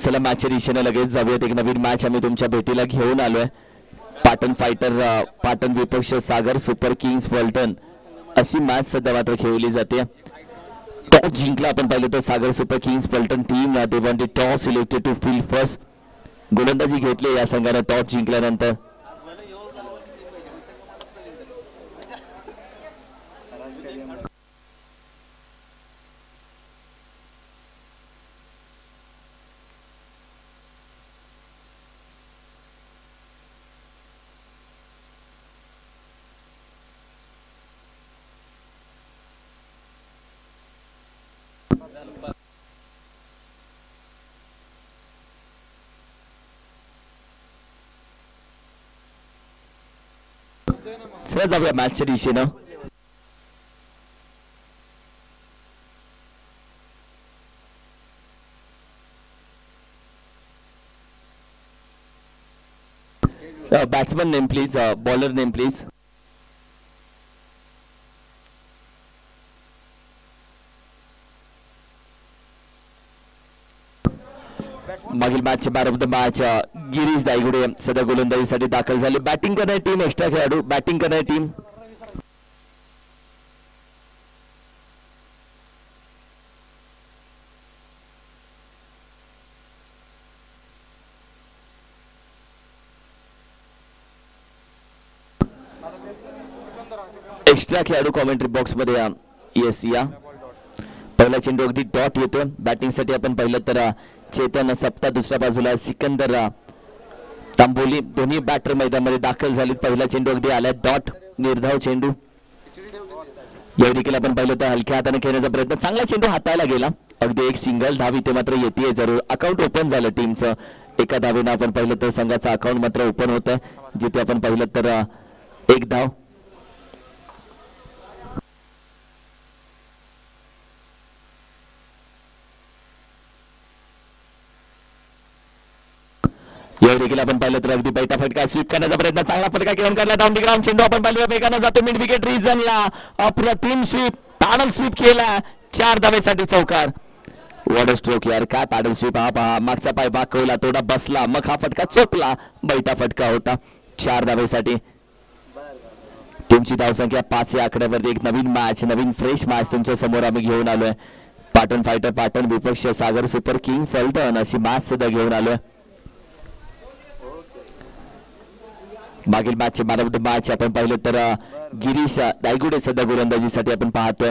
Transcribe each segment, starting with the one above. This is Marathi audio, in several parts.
चला मॅचच्या दिशेने लगेच जाऊयात. एक नवीन मॅच आम्ही तुमच्या भेटीला घेऊन आलोय. पाटण फायटर पाटण विपक्ष सागर सुपर किंग्स पलटण अशी मॅच सध्या मात्र खेळली जाते. टॉस जिंकला आपण पाहिलं तर सागर सुपर किंग्स पलटण team they won the toss selected to field first. गोलंदाजी घेतली या संघाने टॉस जिंकल्यानंतर. चला जाऊया मॅचच्या दिशेनं. Batsman name please, bowler name please. मागील मॅचचे man of the match Girish Daigude सध्या गोलंदाजीसाठी दाखल झाले. बॅटिंग करणारी टीम एक्स्ट्रा खेळाडू. बॅटिंग करणारी टीम एक्स्ट्रा खेळाडू कॉमेंट्री बॉक्स मध्ये या. येस या. पहिला चेंडू अगदी डॉट येतो. बॅटिंग साठी आपण पाहिलं तर चेतन सप्ता, दुसऱ्या बाजूला सिकंदर तांबोली दोन्ही बॅटर मैदानामध्ये दाखल झाले. पहिला चेंडू अगदी आला डॉट, निर्धाव चेंडू. या देखील आपण पाहिलं तर हलक्या हाताने खेळण्याचा प्रयत्न, चांगला चेंडू हाताळला गेला. अगदी एक सिंगल धाव इथे मात्र येते जरूर. अकाउंट ओपन झालं टीमचं. एका धावेनं आपण पाहिलं तर संघाचं अकाउंट मात्र ओपन होतं, जिथे आपण पाहिलं तर एक धाव. देखील आपण पाहिलं तर अगदी बैठा फटका स्वीप करण्याचा प्रयत्न, चांगला फटका घेऊन काढला डाऊन दी ग्राउंड. चेंडू आपण पाहिलं वेगानं जातो मिड विकेट रिजनला. अप्रतिम स्वीप, पॅडल स्वीप केला. 4 धावेसाठी चौकार. वॉटर स्ट्रोक यार, काय पॅडल स्वीप. हा पहा, मागचा पाय बाकवला, थोडा बसला, मग हा फटका चोपला. बैठा फटका होता. 4 धावेसाठी टीमची धावसंख्या 5 या आकड्यावरती. एक नवीन मॅच, नवीन फ्रेश मॅच तुमच्या समोर आम्ही घेऊन आलोय. पाटण फायटर पाटण विपक्ष सागर सुपर किंग फलटण अशी मॅच सध्या घेऊन आलोय. मागील मॅचचे मॅन ऑफ द मॅच आपण पाहिलं तर गिरीश दायगुडे सध्या गोलंदाजीसाठी आपण पाहतोय.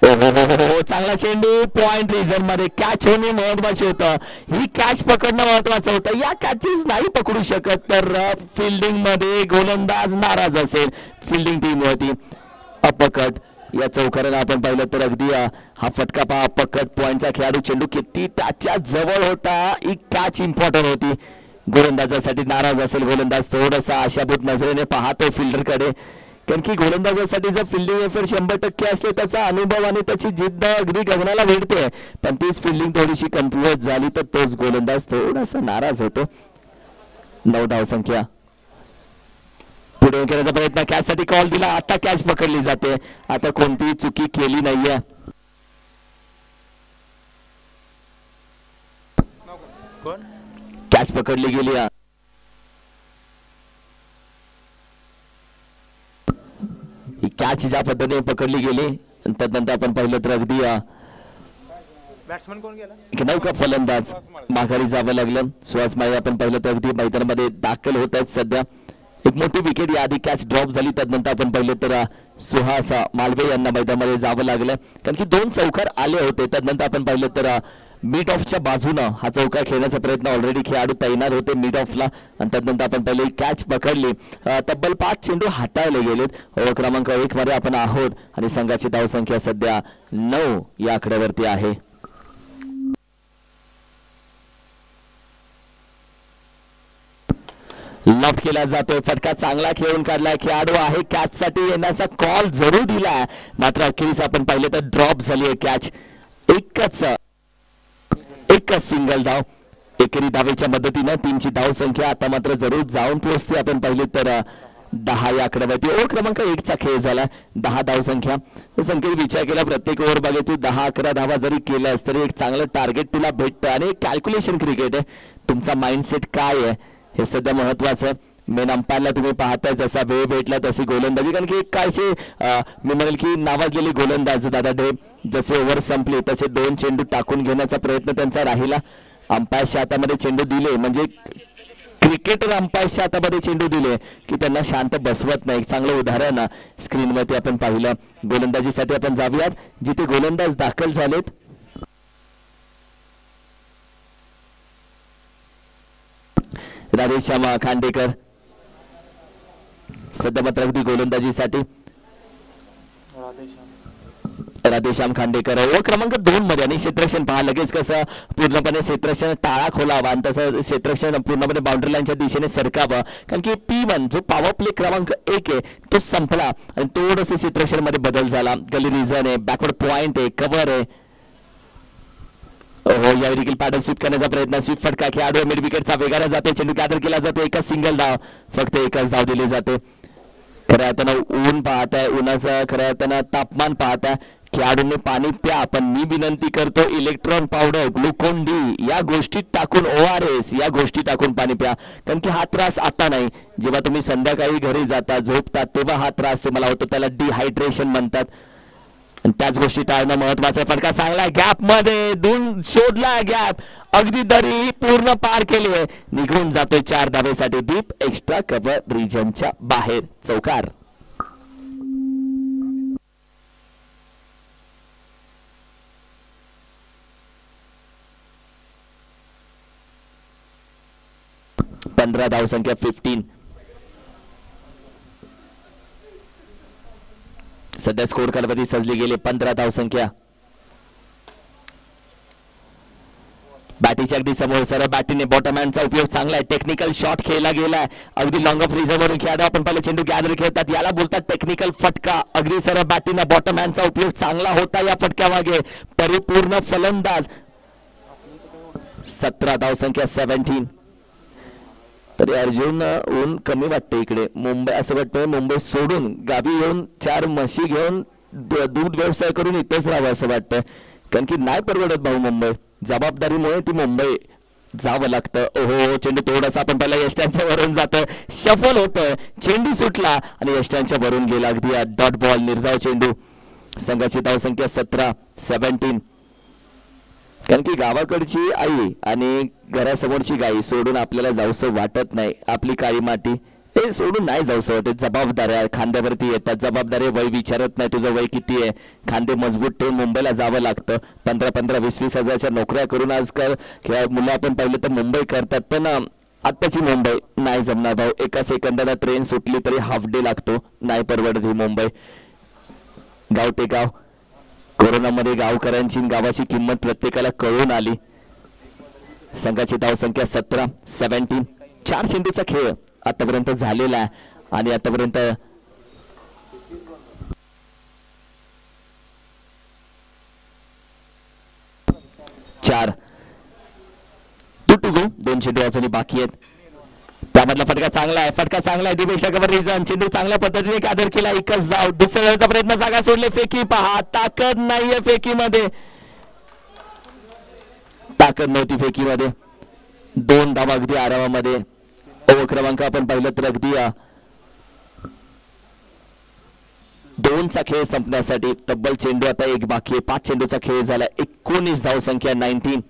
चांगला चेंडू पॉइंट रिझन मध्ये. कॅच होणे महत्वाचे होतं. ही कॅच पकडणं महत्वाचं होतं. या कॅचेस नाही पकडू शकत तर फिल्डिंग मध्ये गोलंदाज नाराज असेल. फिल्डिंग टीम होती अपकट. या चौकारानं आपण पाहिलं तर अगदी हा फटका पहा, अपकट पॉइंटचा खेळाडू. चेंडू किती त्याच्या जवळ होता. ही कॅच इम्पॉर्टंट होती. गोलंदाजासाठी नाराज असेल गोलंदाज. थोडासा आशाभूत नजरेने पाहतो फिल्डर कडे, कारण की गोलंदाजासाठी जर फिल्डिंग एफर्ट 100% असले त्याचा अनुभव आणि त्याची जिद्द अगदी गगनाला भेटते. पण तीच फिल्डिंग थोडीशी कन्फ्युज झाली तर तोच गोलंदाज थोडासा नाराज होतो. 9 धावसंख्या. पुढे करण्याचा प्रयत्न, कॅच साठी कॉल दिला. आता कॅच पकडली जाते. आता कोणतीही चुकी केली नाहीये. कॅच पकडली गेली. ही कॅच ज्या पद्धतीने पकडली गेली त्यानंतर आपण पाहिलं तर अगदी बॅट्समन कोण गेला, नौका फलंदाज माघारी जावं लागलं. सुहास माळी आपण पाहिलं तर अगदी मैदानामध्ये दाखल होत आहेत सध्या. एक मोठी विकेट या आधी कॅच ड्रॉप झाली. त्यानंतर आपण पाहिलं तर सुहास मालवे यांना मैदानामध्ये जावं लागलं, कारण की 2 चौकार आले होते. त्यानंतर आपण पाहिलं तर मिड ऑफच्या बाजूनं हा चौकार खेळण्याचा प्रयत्न ऑलरेडी खेळाडू तैनात होते मिड ऑफला. आणि त्यानंतर आपण पहिले कॅच पकडली. तब्बल 5 चेंडू हाताळले गेलेत. ओव्हर क्रमांक 1 मध्ये आपण आहोत आणि संघाची धावसंख्या सध्या 9 या आकड्यावरती आहे. लॉफ्ट केला जातोय. फटका चांगला खेळून काढलाय. खेळाडू आहे. कॅच साठी येण्याचा कॉल जरूर दिला, मात्र अखेरीस आपण पाहिलं तर ड्रॉप झाली आहे कॅच. एकच सिंगल धाव. एकेरी धावेच्या मदतीनं टीमची धाव संख्या आता मात्र जरूर जाऊन पोहोचते. आपण पाहिले तर 10 या आकड्यावरती ओव्हर क्रमांक 1 चा खेळ झाला. 10 धावसंख्या. संख्येत विचार केला प्रत्येक ओव्हर बघे तू 10-11 धावा जरी केल्यास तरी एक चांगलं टार्गेट तुला भेटतं आणि कॅल्क्युलेशन क्रिकेट आहे. तुमचा माइंडसेट काय आहे हे सध्या महत्वाचं आहे. मेन अंपायरला तुम्ही पाहताय जसा वेळ भेटला तशी गोलंदाजी, कारण की कायचे मी म्हणेल की नावाजलेले गोलंदाज दादा डे जसे ओव्हर संपले तसे 2 चेंडू टाकून घेण्याचा प्रयत्न त्यांचा राहिला. अंपायरच्या हातामध्ये चेंडू दिले म्हणजे क्रिकेटर अंपायरच्या हातामध्ये चेंडू दिले की त्यांना शांत बसवत नाही. चांगलं उदाहरण स्क्रीनवरती आपण पाहिलं. गोलंदाजीसाठी आपण जाऊयात जिथे गोलंदाज दाखल झालेत. राधेश्याम खांडेकर सध्या मात्र अगदी गोलंदाजीसाठी राधेश्याम खांडेकर ओव्हर क्रमांक 2 मध्ये. आणि क्षेत्ररक्षण पहा लगेच कसं पूर्णपणे क्षेत्ररक्षण टाळा खोलावा आणि तसं क्षेत्ररक्षण पूर्णपणे बाउंड्री लाईनच्या दिशेने सरकावं, कारण की P1 जो पॉवर प्ले क्रमांक 1 आहे तो संपला आणि थोडंसं क्षेत्ररक्षण मध्ये बदल झाला. गली रिझन आहे, बॅकवर्ड पॉइंट आहे, कव्हर आहे. हो यावेळी देखील पॅडल स्वीप करण्याचा प्रयत्न. स्वीप फटका खेळाडू मिड विकेटचा वेगाने जातो. चेंडू गॅदर केला जातो. एकच सिंगल धाव, फक्त एकच धाव दिली जाते. खऱ्या अर्थानं ऊन पाहताय, उन्हाचं खऱ्या अर्थानं तापमान पाहताय. खेळाडूंनी पाणी प्या, पण मी विनंती करतो इलेक्ट्रॉन पावडर, ग्लुकोन डी या गोष्टी टाकून ORS या गोष्टी टाकून पाणी प्या, कारण की हा त्रास आता नाही, जेव्हा तुम्ही संध्याकाळी घरी जाता झोपता तेव्हा हा त्रास तुम्हाला होतो. त्याला डिहायड्रेशन म्हणतात आणि त्याच गोष्टी टाळणं महत्वाचं आहे. फटका चांगला गॅप मध्ये दून शोधला गॅप, अगदी दरी पूर्ण पार केली आहे. निघून जातोय 4 धावेसाठी डीप एक्स्ट्रा कव्हर रिजनच्या बाहेर. चौकार. पंधरा धावसंख्या 15. सध्या स्कोर कार्डवरती सजली गेले 15 धावसंख्या. बॅटीच्या अगदी समोर सरळ बॅटीने बॉटम हँडचा उपयोग चांगला आहे. टेक्निकल शॉट खेळला गेलाय अगदी लॉंग ऑफ रिझर्व वरून खेळाडू आपण पहिले चेंडू गॅदर खेळतात याला बोलतात टेक्निकल फटका. अगदी सरळ बॅटीने बॉटम हँडचा उपयोग चांगला होता या फटक्यामागे. परिपूर्ण फलंदाज. 17 धावसंख्या 17. तरी अर्जुन ऊन कमी वाटते इकडे. मुंबई असं वाटतं मुंबई सोडून गावी येऊन 4 म्हशी घेऊन दूध व्यवसाय करून इथेच राहावं असं वाटतं, कारण की नाही परवडत भाऊ मुंबई. जबाबदारीमुळे ती मुंबई जावं लागतं. ओहो चेंडू थोडासा आपण पहिला यष्ट्यांच्या वरून जातं, शफल होतं, चेंडू सुटला आणि यष्ट्यांच्या वरून गेला. अगदी डॉट बॉल निर्धाव चेंडू. संघाची धावसंख्या 17 कारण की गावाकडची आई आणि घरासमोरची गाई सोडून आपल्याला जाऊसं वाटत नाही. आपली काळी माती हे सोडून नाही जाऊसं वाटत. जबाबदाऱ्या खांद्यावरती येतात. जबाबदारी वय विचारत नाही तुझं वय किती आहे, खांदे मजबूत ठेवून मुंबईला जावं लागतं. 15-15, 20-20 हजारच्या नोकऱ्या करून आजकाल मुलं आपण पाहिलं तर मुंबई करतात, पण आत्ताची मुंबई नाही जमणार भाऊ. एका सेकंदाला ट्रेन सुटली तरी हाफ डे लागतो. नाही परवडत ही मुंबई. गाव ते गाव. कोरोनामध्ये गावकऱ्यांची गावाची किंमत प्रत्येकाला कळून आली. संघाची धावसंख्या 17 4 चेंडूचा खेळ आतापर्यंत झालेला आहे आणि आतापर्यंत चार तुटुगो 2 चेंडू अजूनही बाकी आहेत. त्यामधला फटका चांगला आहे. फटका चांगला आहे. दिपेक्षा कव्हर रिझन. चेंडू चांगल्या पद्धतीने गॅदर केला. एकच धाव. दुसऱ्याचा प्रयत्न. जागा सोडले. फेकी पहा. ताकद नाहीये फेकीमध्ये. ताकद नव्हती फेकीमध्ये. 2 धावा अगदी आरामामध्ये. ओव्हर क्रमांक आपण पाहिलं तर अगदी 2चा खेळ संपण्यासाठी तब्बल चेंडू आता 1 बाकी आहे. 5 चेंडूचा खेळ झाला. 19 धावसंख्या 19.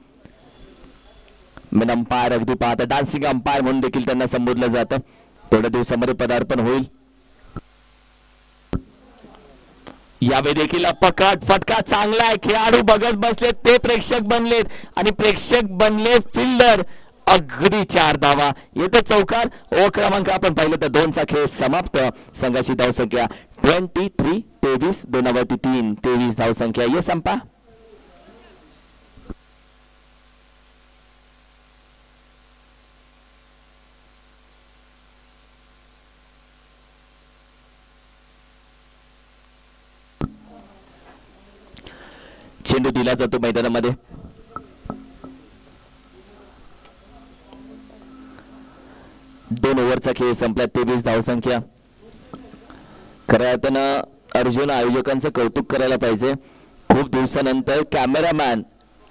मेन अंपायर अगदी पाहता डान्सिंग अंपायर म्हणून देखील त्यांना संबोधलं जातं. थोड्या दिवसामध्ये पदार्पण होईल. यावेळी देखील अपकट फटका चांगला आहे. खेळाडू बघत बसलेत ते प्रेक्षक बनलेत आणि प्रेक्षक बनले फिल्डर. अगदी 4 धावा येतो चौकार. ओ क्रमांक आपण पाहिलं तर 2चा खेळ समाप्त. संघाची धावसंख्या 23 2वरती 3 23 धावसंख्या. ये संपा. चेंडू दिला जातो मैदानामध्ये. दोन ओव्हरचा खेळ संपला. 23 धावसंख्या. खऱ्या अर्थानं अर्जुन आयोजकांचं कौतुक करायला पाहिजे. खूप दिवसानंतर कॅमेरामॅन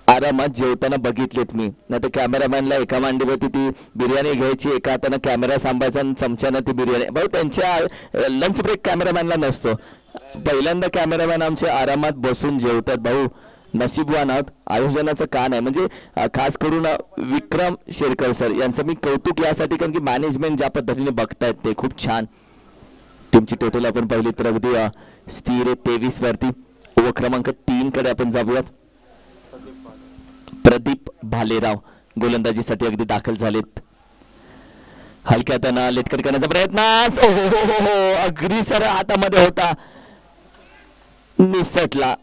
आरामात जेवताना बघितलेत मी. नाही तर कॅमेरामॅनला एका मांडीवरती ती बिर्याणी घ्यायची, एका हातानं कॅमेरा सांभाळायचा आणि चमच्यानं ती बिर्याणी. भाऊ त्यांच्या लंच ब्रेक कॅमेरामॅनला नसतो. पहिल्यांदा कॅमेरामॅन आमचे आरामात बसून जेवतात. भाऊ नशीबवान आहात. आयोजनाचं काम आहे म्हणजे खास करून विक्रम शेरकर सर यांचं मी कौतुक यासाठी, कारण की मॅनेजमेंट ज्या पद्धतीने बघतायत ते खूप छान. टीमची टोटल आपण पाहिली तर अगदी स्थिर आहे 23 वरती. ओव्हर क्रमांक 3 कडे आपण जाऊयात. प्रदीप भालेराव गोलंदाजीसाठी अगदी दाखल झालेत. हलक्या हातानं लेटकट करण्याचा प्रयत्न. हो अगदी सर हातामध्ये होता. निसटला.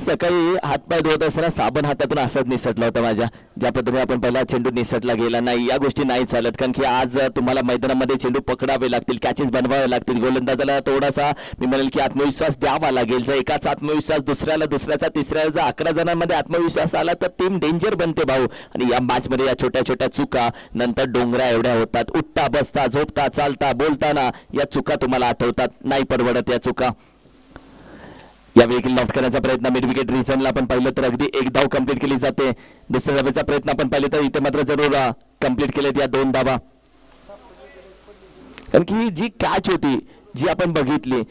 सकाळी हातपाय धुवत असताना साबण हातातून असाच निसटला होता माझ्या. ज्या पद्धतीने आपण पहिला चेंडू निसटला गेला नाही, या गोष्टी नाही चालत. कारण की आज तुम्हाला मैदानामध्ये चेंडू पकडावे लागतील, कॅचेस बनवावे लागतील. गोलंदाजाला थोडासा मी म्हणेल की आत्मविश्वास द्यावा लागेल. जर एकाचा आत्मविश्वास दुसऱ्याचा तिसऱ्याला जर 11 जणांमध्ये आत्मविश्वास आला तर टीम डेंजर बनते भाऊ. आणि या मॅचमध्ये या छोट्या छोट्या चुका नंतर डोंगरा एवढ्या होतात. उठता बसता झोपता चालता बोलताना या चुका तुम्हाला आठवतात. नाही परवडत या चुका. या वेळी लॉफ्ट करण्याचा प्रयत्न मिड विकेट रिझनला आपण पाहिलं तर अगदी एक धाव कंप्लीट केली जाते. दुसऱ्या धावेचा प्रयत्न आपण पाहिलं तर इथे मात्र जरूर कंप्लीट केलेत या 2 धावा. कारण की जी कॅच होती जी आपण बघितली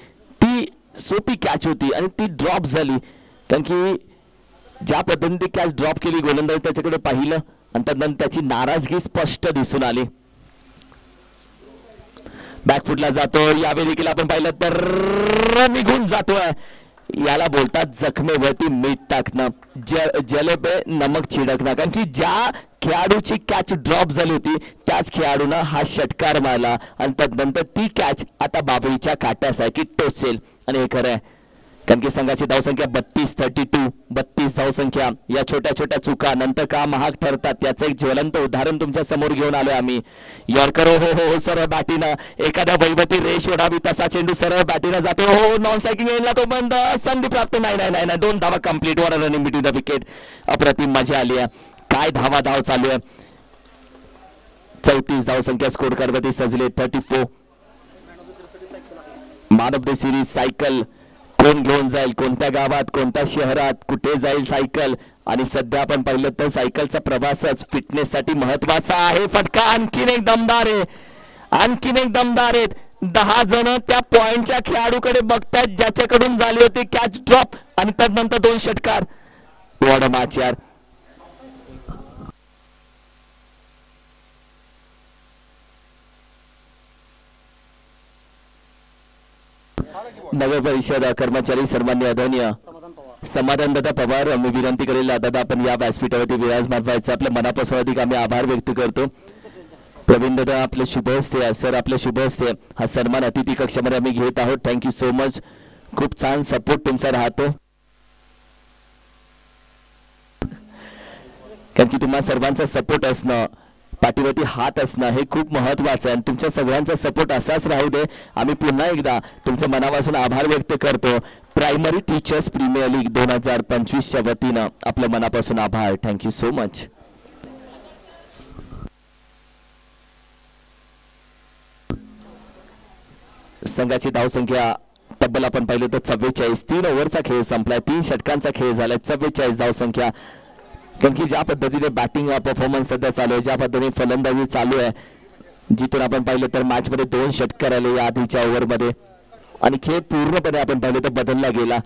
ती सोपी कॅच होती आणि ती ड्रॉप झाली. कारण की ज्या पद्धतीने ती कॅच ड्रॉप केली गोलंदाज त्याच्याकडे पाहिलं आणि त्यानंतर त्याची नाराजगी स्पष्ट दिसून आली. बॅकफुटला जातो. यावेळी देखील आपण पाहिलं तर निघून जातोय. याला बोलतात जखमेवरती मीठ टाकणं, जलेबे नमक छिडकणं. कारण की ज्या खेळाडूची कॅच ड्रॉप झाली होती त्याच खेळाडूनं हा षटकार मारला आणि त्यानंतर ती कॅच आता बाबळीच्या काट्यासारखी टोचेल. आणि हे खरं आहे कारण की संघाची धावसंख्या 32 धावसंख्या. या छोट्या छोट्या चुका नंतर का महाग ठरतात याचं एक ज्वलंत उदाहरण तुमच्या समोर घेऊन आलोय आम्ही. यॉर्कर हो सरळ बॅटीनं एखाद्या वैभवी रेष ओढावी तसा चेंडू सरळ बॅटीनं जातो. हो नॉन स्ट्रायकिंग एंडला तो बंद. संधी प्राप्त नाही 2 धावा complete. Were running between the wicket. अप्रतिम मजा आली आहे. काय धाव चालू आहे. 34 धावसंख्या स्कोर कार्डवरती सजले. 34. Man of the series cycle कोण घेऊन जाईल, कोणत्या गावात कोणत्या शहरात कुठे जाईल सायकल. आणि सध्या आपण पाहिलं तर सायकलचा प्रवासच फिटनेस साठी महत्वाचा आहे. फटका आणखीन एक दमदार आहेत. 10 जण त्या पॉइंटच्या खेळाडूकडे बघतात ज्याच्याकडून झाली होती कॅच ड्रॉप आणि त्यानंतर 2 षटकार. वॉट अ मॅच यार. नगर परिषद कर्मचारी सर्वांनी आदरणीय समाधानदादा पवार मी विनंती करेल दादा आपण या व्यासपीठावरती विराजमान व्हायचं. आपल्या मनापासून अधिक आम्ही आभार व्यक्त करतो. प्रवीण दादा आपले शुभ हस्ते सर आपले शुभ हस्ते हा सन्मान अतिथी कक्षामध्ये आम्ही घेत आहोत. Thank you so much. खूप छान सपोर्ट तुमचा राहतो. कारण की तुम्हा सर्वांचा सपोर्ट असणं पाठीवरती हात असणं हे खूप महत्वाचं आहे आणि तुमच्या सगळ्यांचा सपोर्ट असाच राहू दे. आम्ही पुन्हा एकदा तुमच्या मनापासून आभार व्यक्त करतो. प्रायमरी टीचर्स प्रीमियर लीग 2025च्या वतीनं आपल्या मनापासून आभार. Thank you so much. संघाची धावसंख्या तब्बल आपण पाहिलं तर 44. 3 ओव्हरचा खेळ संपलाय. 3 षटकांचा खेळ झालाय. 44 धावसंख्या. कारण की ज्या पद्धतीने बॅटिंग परफॉर्मन्स सध्या चालू आहे, ज्या पद्धतीने फलंदाजी चालू आहे, जिथून आपण पाहिलं तर मॅच मध्ये 2 षटकार आले या आधीच्या ओव्हरमध्ये आणि खेळ पूर्णपणे आपण पाहिलं तर बदलला गेला.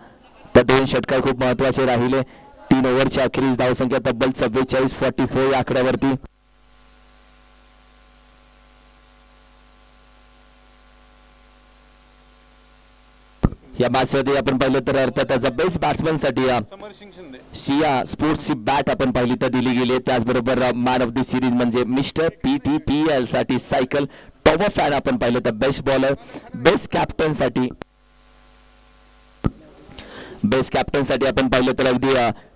त्या 2 षटकार खूप महत्वाचे राहिले. 3 ओव्हरच्या अखेरीस धावसंख्या तब्बल 44 या आकड्यावरती. या मॅचमध्ये आपण पाहिलं तर अर्थातच बेस्ट बॅट्समन साठी शिया स्पोर्ट्सची बॅट आपण पाहिली तर दिली गेली. त्याचबरोबर मॅन ऑफ द सिरीज म्हणजे मिस्टर PTPL साठी सायकल. टॉप ऑफ फॅन आपण पाहिलं तर बेस्ट बॉलर. बेस्ट कॅप्टन साठी आपण पाहिलं तर अगदी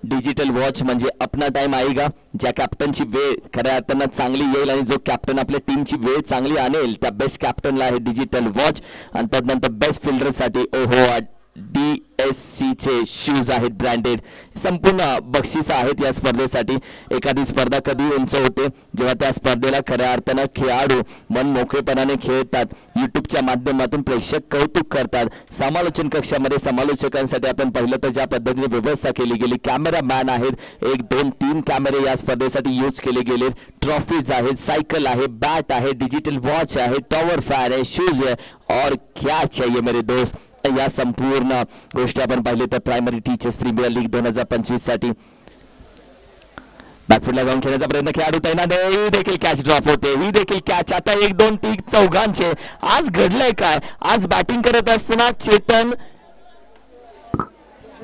डिजिटल वॉच म्हणजे अपना टाइम आएगा. ज्या कॅप्टनची वेळ खऱ्या अर्थानं चांगली येईल आणि जो कॅप्टन आपल्या टीमची वेळ चांगली आणेल त्या बेस्ट कॅप्टनला आहे डिजिटल वॉच. आणि त्यानंतर बेस्ट फिल्डर साठी ओहो USC चे शूज आहेत ब्रँडेड. संपूर्ण बक्षीस आहेत या स्पर्धेसाठी. एखादी स्पर्धा कधी उंच होते जेव्हा त्या स्पर्धेला खऱ्या अर्थानं खेळाडू मन मोकळेपणाने खेळतात. युट्यूबच्या माध्यमातून प्रेक्षक कौतुक करतात. समालोचन कक्षामध्ये समालोचकांसाठी आपण पाहिलं तर ज्या पद्धतीने व्यवस्था केली गेली, कॅमेरामॅन आहेत, 1 2 3 कॅमेरे या स्पर्धेसाठी यूज केले गेले. ट्रॉफीज आहेत, सायकल आहे, बॅट आहे, डिजिटल वॉच आहे, टॉवर फॅन आहे, शूज आहे और क्या चाहिए मेरे दोस्त. या संपूर्ण गोष्टी आपण पाहिले तर प्रायमरी टीचर्स प्रीमियर लीग 2025 साठी बॅकफुटला जाऊन खेळण्याचा प्रयत्न खेळाडू तैनात आहे. ही देखील कॅच ड्रॉप होते. ही देखील कॅच. आता 1 2 3 चौघांचे. आज घडलंय काय? आज बॅटिंग करत असताना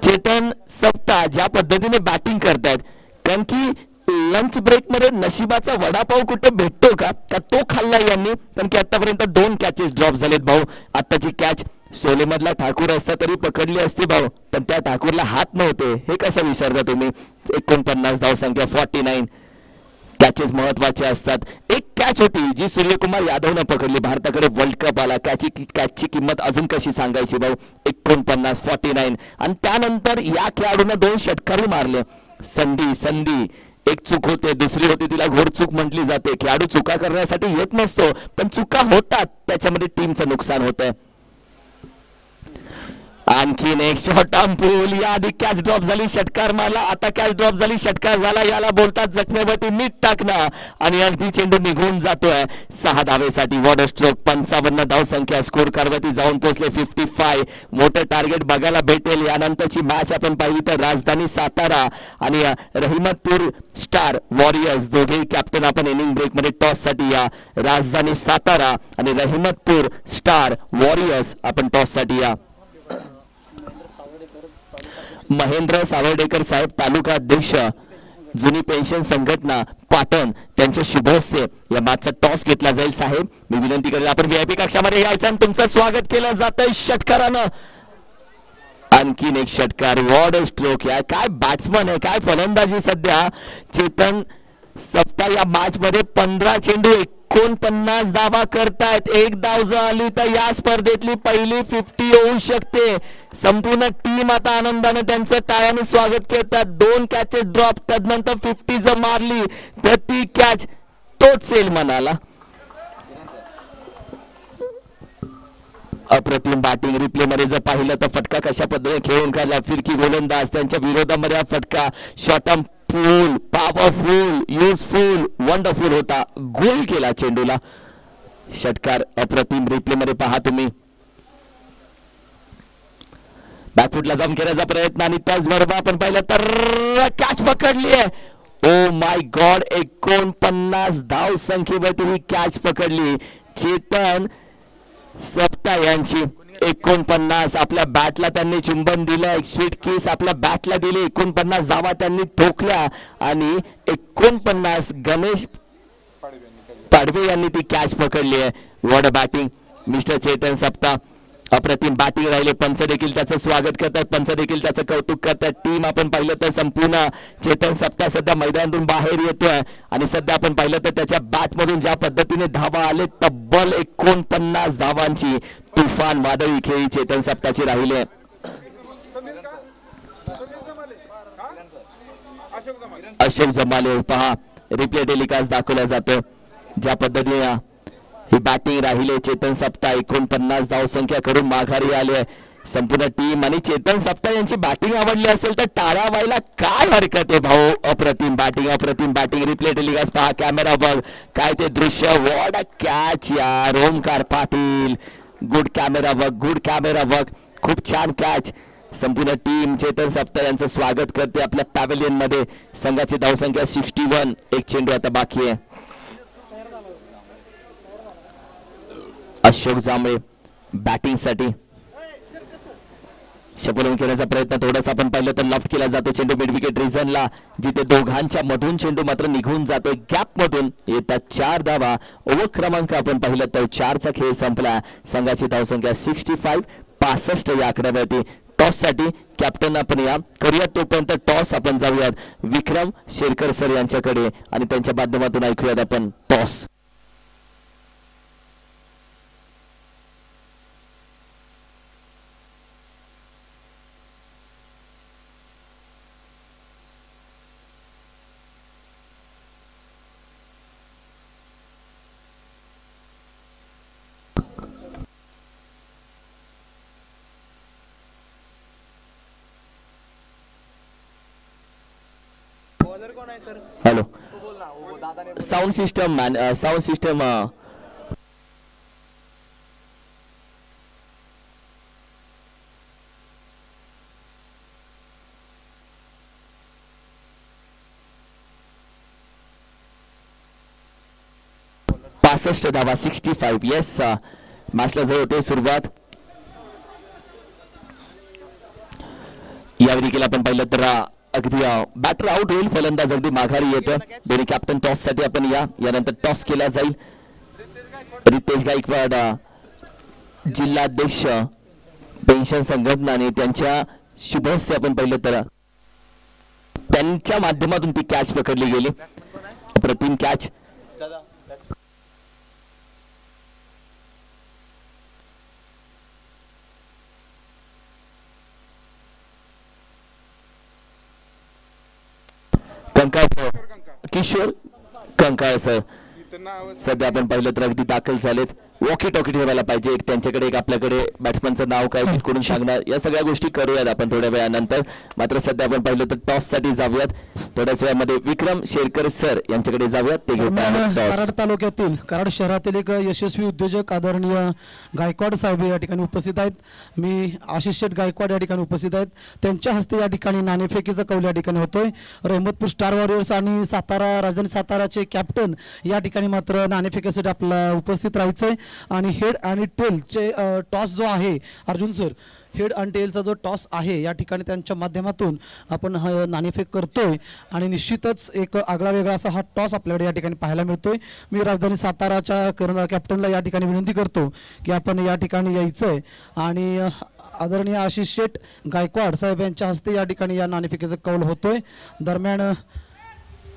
चेतन सप्ता ज्या पद्धतीने बॅटिंग करतायत, कारण की लंच ब्रेक मध्ये नशिबाचा वडापाव कुठे भेटतो का तो खाल्ला यांनी. कारण की आतापर्यंत 2 कॅचेस ड्रॉप झालेत भाऊ. आताची कॅच सोलेमधला ठाकूर असता तरी पकडली असती भाऊ, पण त्या ठाकूरला हात नव्हते. हे कसं विसरता तुम्ही. 49 धावसंख्या, 49 कॅचेस महत्वाचे असतात. एक कॅच होती जी सूर्यकुमार यादवनं पकडली. भारताकडे वर्ल्ड कप आला. कॅचची किंमत अजून कशी सांगायची भाऊ. 49 49 आणि त्यानंतर या खेळाडूनं 2 षटकारही मारले. संधी एक चूक होते, दुसरी होती तिला घोड चूक म्हटली जाते. खेळाडू चुका करण्यासाठी येत नसतो, पण चुका होतात, त्याच्यामध्ये टीमचं नुकसान होतंय. आणखीन एक शॉर्ट आर्म पूल. या आधी कॅच ड्रॉप झाली, षटकार मारला. आता कॅच ड्रॉप झाली, षटकार झाला. याला बोलतात जखमेवरती मीठ टाकणं. आणि अगदी चेंडू निघून जातोय 6 धावेसाठी. वॉटर स्ट्रोक 55 धावसंख्या. स्कोर कार्डवरती जाऊन पोहोचले 55. मोठं टार्गेट बघायला भेटेल. यानंतरची मॅच आपण पाहिली तर राजधानी सातारा आणि रहिमतपूर स्टार वॉरियर्स दोघेही कॅप्टन आपण इनिंग ब्रेक मध्ये टॉस साठी या. राजधानी सातारा आणि रहिमतपूर स्टार वॉरियर्स आपण टॉस साठी या. महेंद्र सावर्डेकर साहेब तालुका अध्यक्ष जुनी पेन्शन संघटना पाटण त्यांच्या शुभ हस्ते या मॅचचा टॉस घेतला जाईल. साहेब मी विनंती करेल आपण व्हीआयपी कक्षामध्ये यायचं आणि तुमचं स्वागत केलं जातंय षटकारानं. आणखीन एक षटकार. Ward stroke. या काय बॅट्समन आहे, काय फलंदाजी सध्या. चेतन सप्ता या मॅच मध्ये 15 चेंडू 49 धावा करतायत. 1 धाव जर आली तर या स्पर्धेतली पहिली 50 होऊ शकते. संपूर्ण टीम आता आनंदाने त्यांचं टाळ्याने स्वागत करतात. 2 कॅचेस ड्रॉप, त्यानंतर 50 जर मारली तर ती कॅच तोच सेल म्हणाला. अप्रतिम बॅटिंग. रिप्ले मध्ये जर पाहिलं तर फटका कशा पद्धतीने खेळून काढला. फिरकी गोलंदाज त्यांच्या विरोधामध्ये हा फटका शॉर्ट आर्म फुल, पॉवरफुल, युजफुल, वंडरफुल होता. गोल केला चेंडूला. षटकार अप्रतिम. रिप्ले मध्ये पहा तुम्ही. बॅकफुटला जाऊन खेळण्याचा प्रयत्न आणि त्याचबरोबर आपण पाहिलं तर कॅच पकडली आहे. Oh my God. 49 धाव संख्येवरती ही कॅच पकडली. चेतन सप्ता यांची 49. आपल्या बॅटला त्यांनी चुंबन दिलं. एक स्वीट किस आपल्या बॅटला दिली. 49 धावा त्यांनी ठोकल्या आणि 49 गणेश पाडवे यांनी ती कॅच पकडली आहे. What a batting mister Chetan सप्ता. अप्रतिम बॅटिंग राहिले. पंच देखील त्याचं स्वागत करतात, पंच देखील त्याचं कौतुक करतात. टीम आपण पाहिलं तर संपूर्ण चेतन सप्ता सध्या मैदानातून बाहेर येतोय आणि सध्या आपण पाहिलं तर त्याच्या बॅट मधून ज्या पद्धतीने धावा आले, तब्बल 49 धावांची तुफान वादळी खेळी चेतन सप्ताची राहिली आहे. अशोक जमाले पहा. रिप्ले टेलिकास्ट दाखवला जातो ज्या पद्धतीने ही बॅटिंग राहिले. चेतन सप्ता 49 धावसंख्या करून माघारी आले. संपूर्ण टीम आणि चेतन सप्ता यांची बॅटिंग आवडली असेल तर टाळ्या व्हायला काय हरकत आहे भाऊ. अप्रतिम बॅटिंग, अप्रतिम बॅटिंग. रिप्ले टेलिकास्ट पहा. कॅमेरा बघ. काय ते दृश्य. वॉट अ कॅच यार. ओमकार पाटील. गुड कॅमेरा बघ, गुड कॅमेरा बघ. खूप छान कॅच. संपूर्ण टीम चेतन सप्ता यांचं स्वागत करते आपल्या पॅव्हेलियन मध्ये. संघाची धावसंख्या 61. एक चेंडू आता बाकी आहे. अशोक जांभळे बॅटिंग साठी शकून खेळण्याचा प्रयत्न. थोडासा आपण पाहिलं तर लॉफ्ट केला जातो चेंडू मिड विकेट रिजनला, जिथे दोघांच्या मधून चेंडू मात्र निघून जातोय. गॅप मधून येतात 4 धावा. ओव्हर क्रमांक आपण पाहिलं तर 4चा खेळ संपला. संघाची धावसंख्या 65 या आकड्यावरती. टॉस साठी कॅप्टन आपण या करूयात. तोपर्यंत टॉस आपण जाऊयात विक्रम शेरकर सर यांच्याकडे आणि त्यांच्या माध्यमातून ऐकूयात आपण टॉस. बॉलर कोण आहे sir? Hello sound system man sound system पासष्ट धावा 65 येस मॅचला जे होते सुरुवात यावेळी देखील आपण पाहिलं तर अगदी बॅटर आउट होईल फलंदाज अगदी माघारी येतं दोन्ही कॅप्टन टॉस साठी आपण यानंतर टॉस केला जाईल रितेश गायकवाड जिल्हाध्यक्ष पेन्शन संघटना आणि त्यांच्या शुभ हस्ते आपण पाहिलं तर त्यांच्या माध्यमातून ती कॅच पकडली गेली अप्रतिम catch Kankal sir Kishore Kankal sir सध्या आपण पाहिलं तर अगदी दाखल झालेत वॉकी टॉकी ठेवायला पाहिजे एक त्यांच्याकडे एक आपल्याकडे बॅट्समनचं नाव काय करून सांगणार या सगळ्या गोष्टी करूयात आपण थोड्या वेळानंतर मात्र सध्या आपण पाहिलं तर टॉस साठी जाऊयात थोड्याच वेळामध्ये विक्रम शेरकर सर यांच्याकडे जाऊयात ते कराड तालुक्यातील कराड शहरातील एक यशस्वी उद्योजक आदरणीय गायकवाड साहेब या ठिकाणी उपस्थित आहेत मी आशिष शेठ गायकवाड या ठिकाणी उपस्थित आहेत त्यांच्या हस्ते या ठिकाणी नाणेफेकीचा कौल या ठिकाणी होतोय रहमतपूर स्टार वॉरियर्स आणि सातारा राजधानी साताराचे कॅप्टन या ठिकाणी मात्र नाणेफेकीसाठी आपल्याला उपस्थित राहायचंय आणि हेड आणि टेलचे टॉस जो आहे अर्जुन सर हेड आणि टेलचा जो टॉस आहे या ठिकाणी त्यांच्या माध्यमातून आपण नाणेफेक करतोय आणि निश्चितच एक आगळा वेगळा असा हा टॉस आपल्याकडे या ठिकाणी पाहायला मिळतोय मी राजधानी साताराच्या कॅप्टनला या ठिकाणी विनंती करतो की आपण या ठिकाणी यायचंय आणि आदरणीय आशिष शेठ गायकवाड साहेब यांच्या हस्ते या ठिकाणी या नाणेफेकीचा कौल होतोय दरम्यान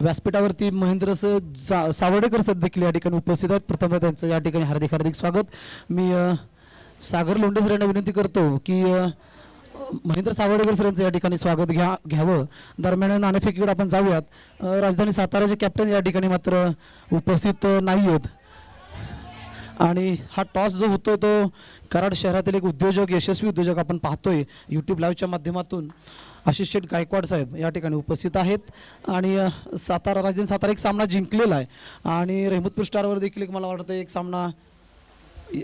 व्यासपीठावरती महेंद्र सावर्डेकर सर देखील या ठिकाणी उपस्थित आहेत प्रथम त्यांचं या ठिकाणी हार्दिक हार्दिक स्वागत मी सागर लोंढे सर यांना विनंती करतो की महेंद्र सावर्डेकर सर यांचं या ठिकाणी स्वागत घ्यावं दरम्यान नाणेफेकीकडे आपण जाऊयात राजधानी साताराचे कॅप्टन या ठिकाणी मात्र उपस्थित नाही आहेत आणि हा टॉस जो होतो तो कराड शहरातील एक उद्योजक यशस्वी उद्योजक आपण पाहतोय यूट्यूब लाईव्हच्या माध्यमातून आशिष शेठ गायकवाड साहेब या ठिकाणी उपस्थित आहेत आणि सातारा राजधानी सातारा एक सामना जिंकलेला आहे आणि रहमतपूर स्टारवर देखील एक मला वाटतं एक सामना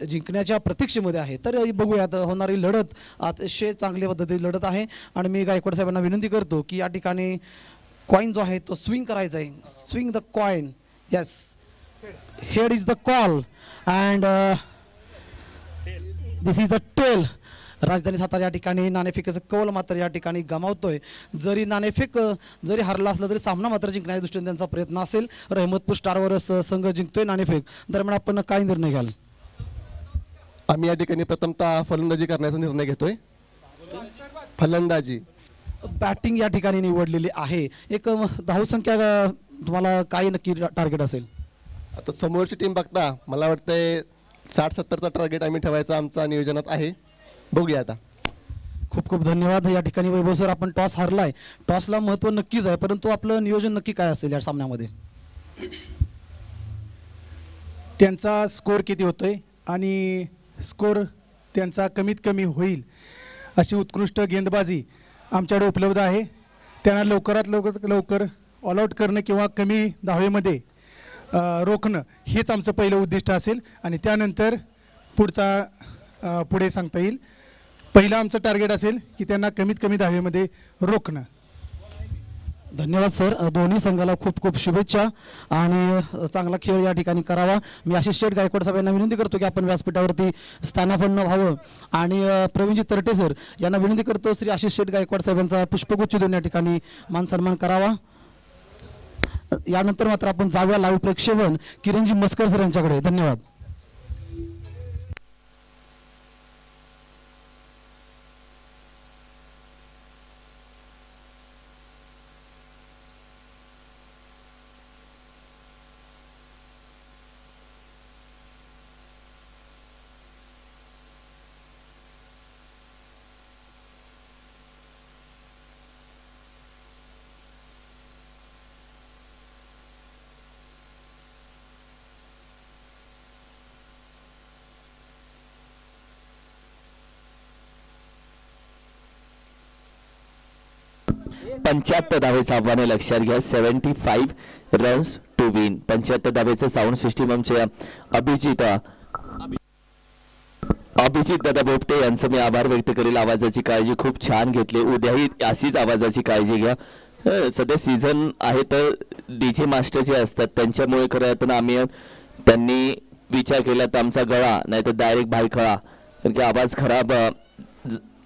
जिंकण्याच्या प्रतीक्षेमध्ये आहे तर बघूयात होणारी लढत अतिशय चांगल्या पद्धतीने लढत आहे आणि मी गायकवाड साहेबांना विनंती करतो की या ठिकाणी कॉईन जो आहे तो स्विंग करायचा आहे swing the coin yes head is the call and this is a tail राजधानी सातारा या ठिकाणी नाणेफेकीचं कौल मात्र या ठिकाणी गमावतोय जरी नाणेफेक जरी हरला असला तरी सामना मात्र जिंकण्याच्या दृष्टीने त्यांचा प्रयत्न असेल रहमतपूर स्टारवर संघ जिंकतोय नाणेफेक दरम्यान आपण काय निर्णय घ्याल आम्ही या ठिकाणी प्रथमतः फलंदाजी करण्याचा निर्णय घेतोय फलंदाजी बॅटिंग या ठिकाणी निवडलेली आहे एक धावसंख्या तुम्हाला काय नक्की टार्गेट असेल आता समोरची टीम बघता मला वाटतंय 60-70चा टार्गेट आम्ही ठेवायचा आमचा नियोजनात आहे बघूया आता खूप खूप धन्यवाद या ठिकाणी वैभव सर आपण टॉस हारलाय टॉसला महत्त्व नक्कीच आहे परंतु आपलं नियोजन नक्की काय असेल या सामन्यामध्ये त्यांचा स्कोर किती होतोय आणि स्कोर त्यांचा कमीत कमी होईल अशी उत्कृष्ट गेंदबाजी आमच्याकडे उपलब्ध आहे त्यांना लवकरात लवकर ऑल आउट करणं किंवा कमी धावेमध्ये रोखणं हेच आमचं पहिलं उद्दिष्ट असेल आणि त्यानंतर पुढे सांगता येईल पहिलं आमचं टार्गेट असेल की त्यांना कमीत कमी धावेमध्ये रोखणं धन्यवाद सर दोन्ही संघाला खूप खूप शुभेच्छा आणि चांगला खेळ या ठिकाणी करावा मी आशिष शेठ गायकवाड साहेब यांना विनंती करतो की आपण व्यासपीठावरती स्थानापन्न व्हावं आणि प्रवीणजी तरटे सर यांना विनंती करतो श्री आशिष शेठ गायकवाड साहेबांचा पुष्पगुच्छ देऊन या ठिकाणी मान सन्मान करावा यानंतर मात्र आपण जाऊया लाईव्ह प्रक्षेपण किरणजी मस्कर सर यांच्याकडे धन्यवाद 75 धावेचं आव्हान आहे, लक्षात घ्या. 75 रन्स टू विन. 75 धावेचं साऊंड सिस्टीम आमचे अभिजित दादा बोपटे यांचं मी आभार व्यक्त करेल. आवाजाची काळजी खूप छान घेतली. उद्याही अशीच आवाजाची काळजी घ्या. सध्या सीझन आहे तर डीजे मास्टर जे असतात त्यांच्यामुळे खरं तर आम्ही त्यांनी विचार केला तर आमचा गळा नाही तर डायरेक्ट भायखळा, कारण की आवाज खराब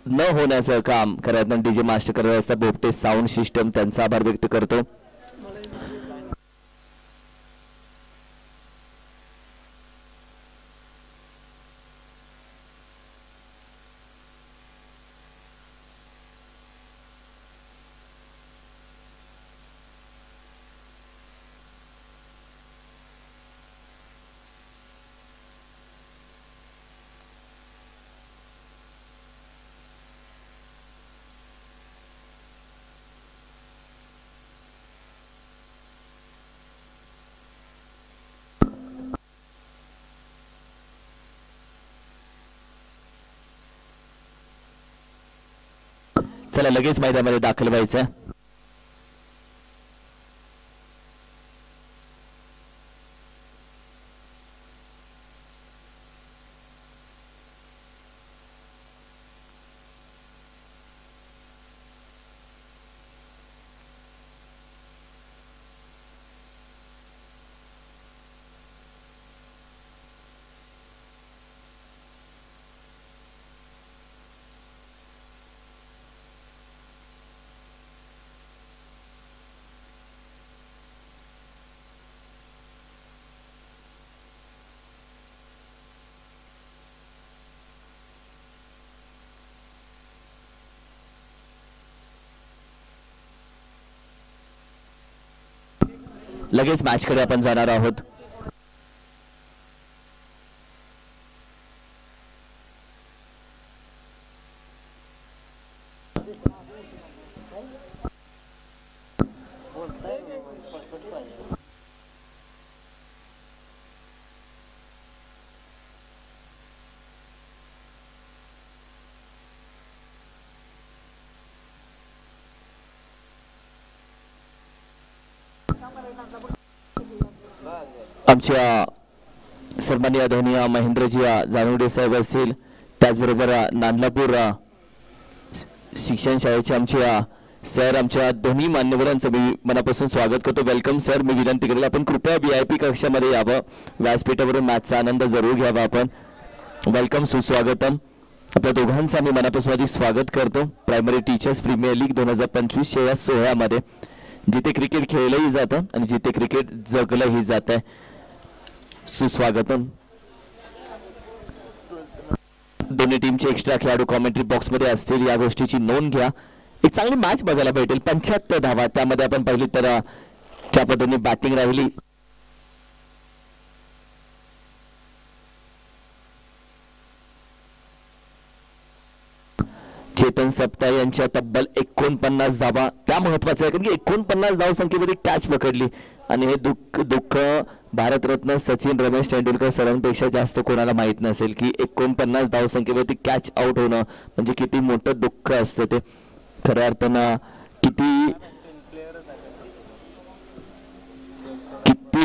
न होण्याचं काम खरं तर डीजे मास्टर करत असतात. बोपटे साऊंड सिस्टम त्यांचा आभार व्यक्त करतो. चला लगेच मैदानामध्ये दाखल व्हायचं. लगेच मॅचकडे आपण जाणार आहोत. आमच्या सन्माननीय आदरणीय महेंद्रजी जानवडे साहेब असतील, त्याचबरोबर नांदलापूर शिक्षण शाळेचे आमचे सर, आमच्या दोन्ही मान्यवरांचं मी मनापासून स्वागत करतो. Welcome sir. मी विनंती करेल आपण कृपया VIP कक्षामध्ये यावं. व्यासपीठावरून मॅचचा आनंद जरूर घ्यावा. आपण वेलकम, सुस्वागतम. आपल्या दोघांचं मी मनापासून अधिक स्वागत करतो. प्रायमरी टीचर्स प्रीमियर लीग 2025 या सोहळ्यामध्ये जिथे क्रिकेट खेळलंही जातं आणि जिथे क्रिकेट जगलंही जात आहे. सुस्वागतम. दोन्ही टीमचे एक्स्ट्रा खेळाडू कॉमेंट्री बॉक्समध्ये असतील, या गोष्टीची नोंद घ्या. एक चांगली मॅच बघायला भेटेल. 75 धावा, त्यामध्ये आपण पाहिली तर ज्या पद्धतीने बॅटिंग राहिली, चेतन सप्ताह यांच्या तब्बल 49 धावा. त्या महत्वाचं आहे कारण की 49 धाव संख्येमध्ये कॅच पकडली आणि हे दुःख भारतरत्न सचिन रमेश तेंडुलकर सरांपेक्षा जास्त कोणाला माहित नसेल की 49 धाव संख्येवरती कॅच आउट होणं म्हणजे किती मोठं दुःख असतं. ते खऱ्या अर्थानं किती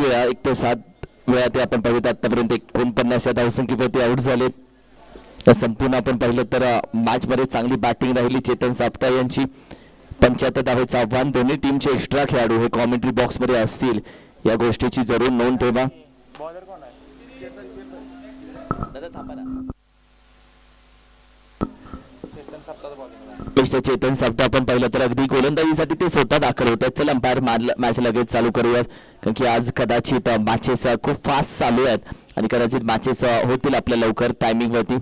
वेळा 1 ते 7 वेळा ते आपण पाहिलं आतापर्यंत 49 या धावसंख्येवरती आउट झाले. संपूर्ण आपण पाहिलं तर मॅच मध्ये चांगली बॅटिंग राहिली चेतन सप्ताह यांची. 75 धावेचं आव्हान. दोन्ही टीमचे एक्स्ट्रा खेळाडू हे कॉमेंट्री बॉक्स मध्ये असतील, या गोष्टीची जरूर नोंद ठेवा. चेतन सप्ताह आपण पाहिलं तर अगदी गोलंदाजीसाठी ते स्वतः दाखल होतात. चला अंपायर मॅच लगेच चालू करूयात कारण की आज कदाचित मॅचेस खूप फास्ट चालू आहेत आणि कदाचित मॅचेस होतील आपल्या लवकर टायमिंग वरती.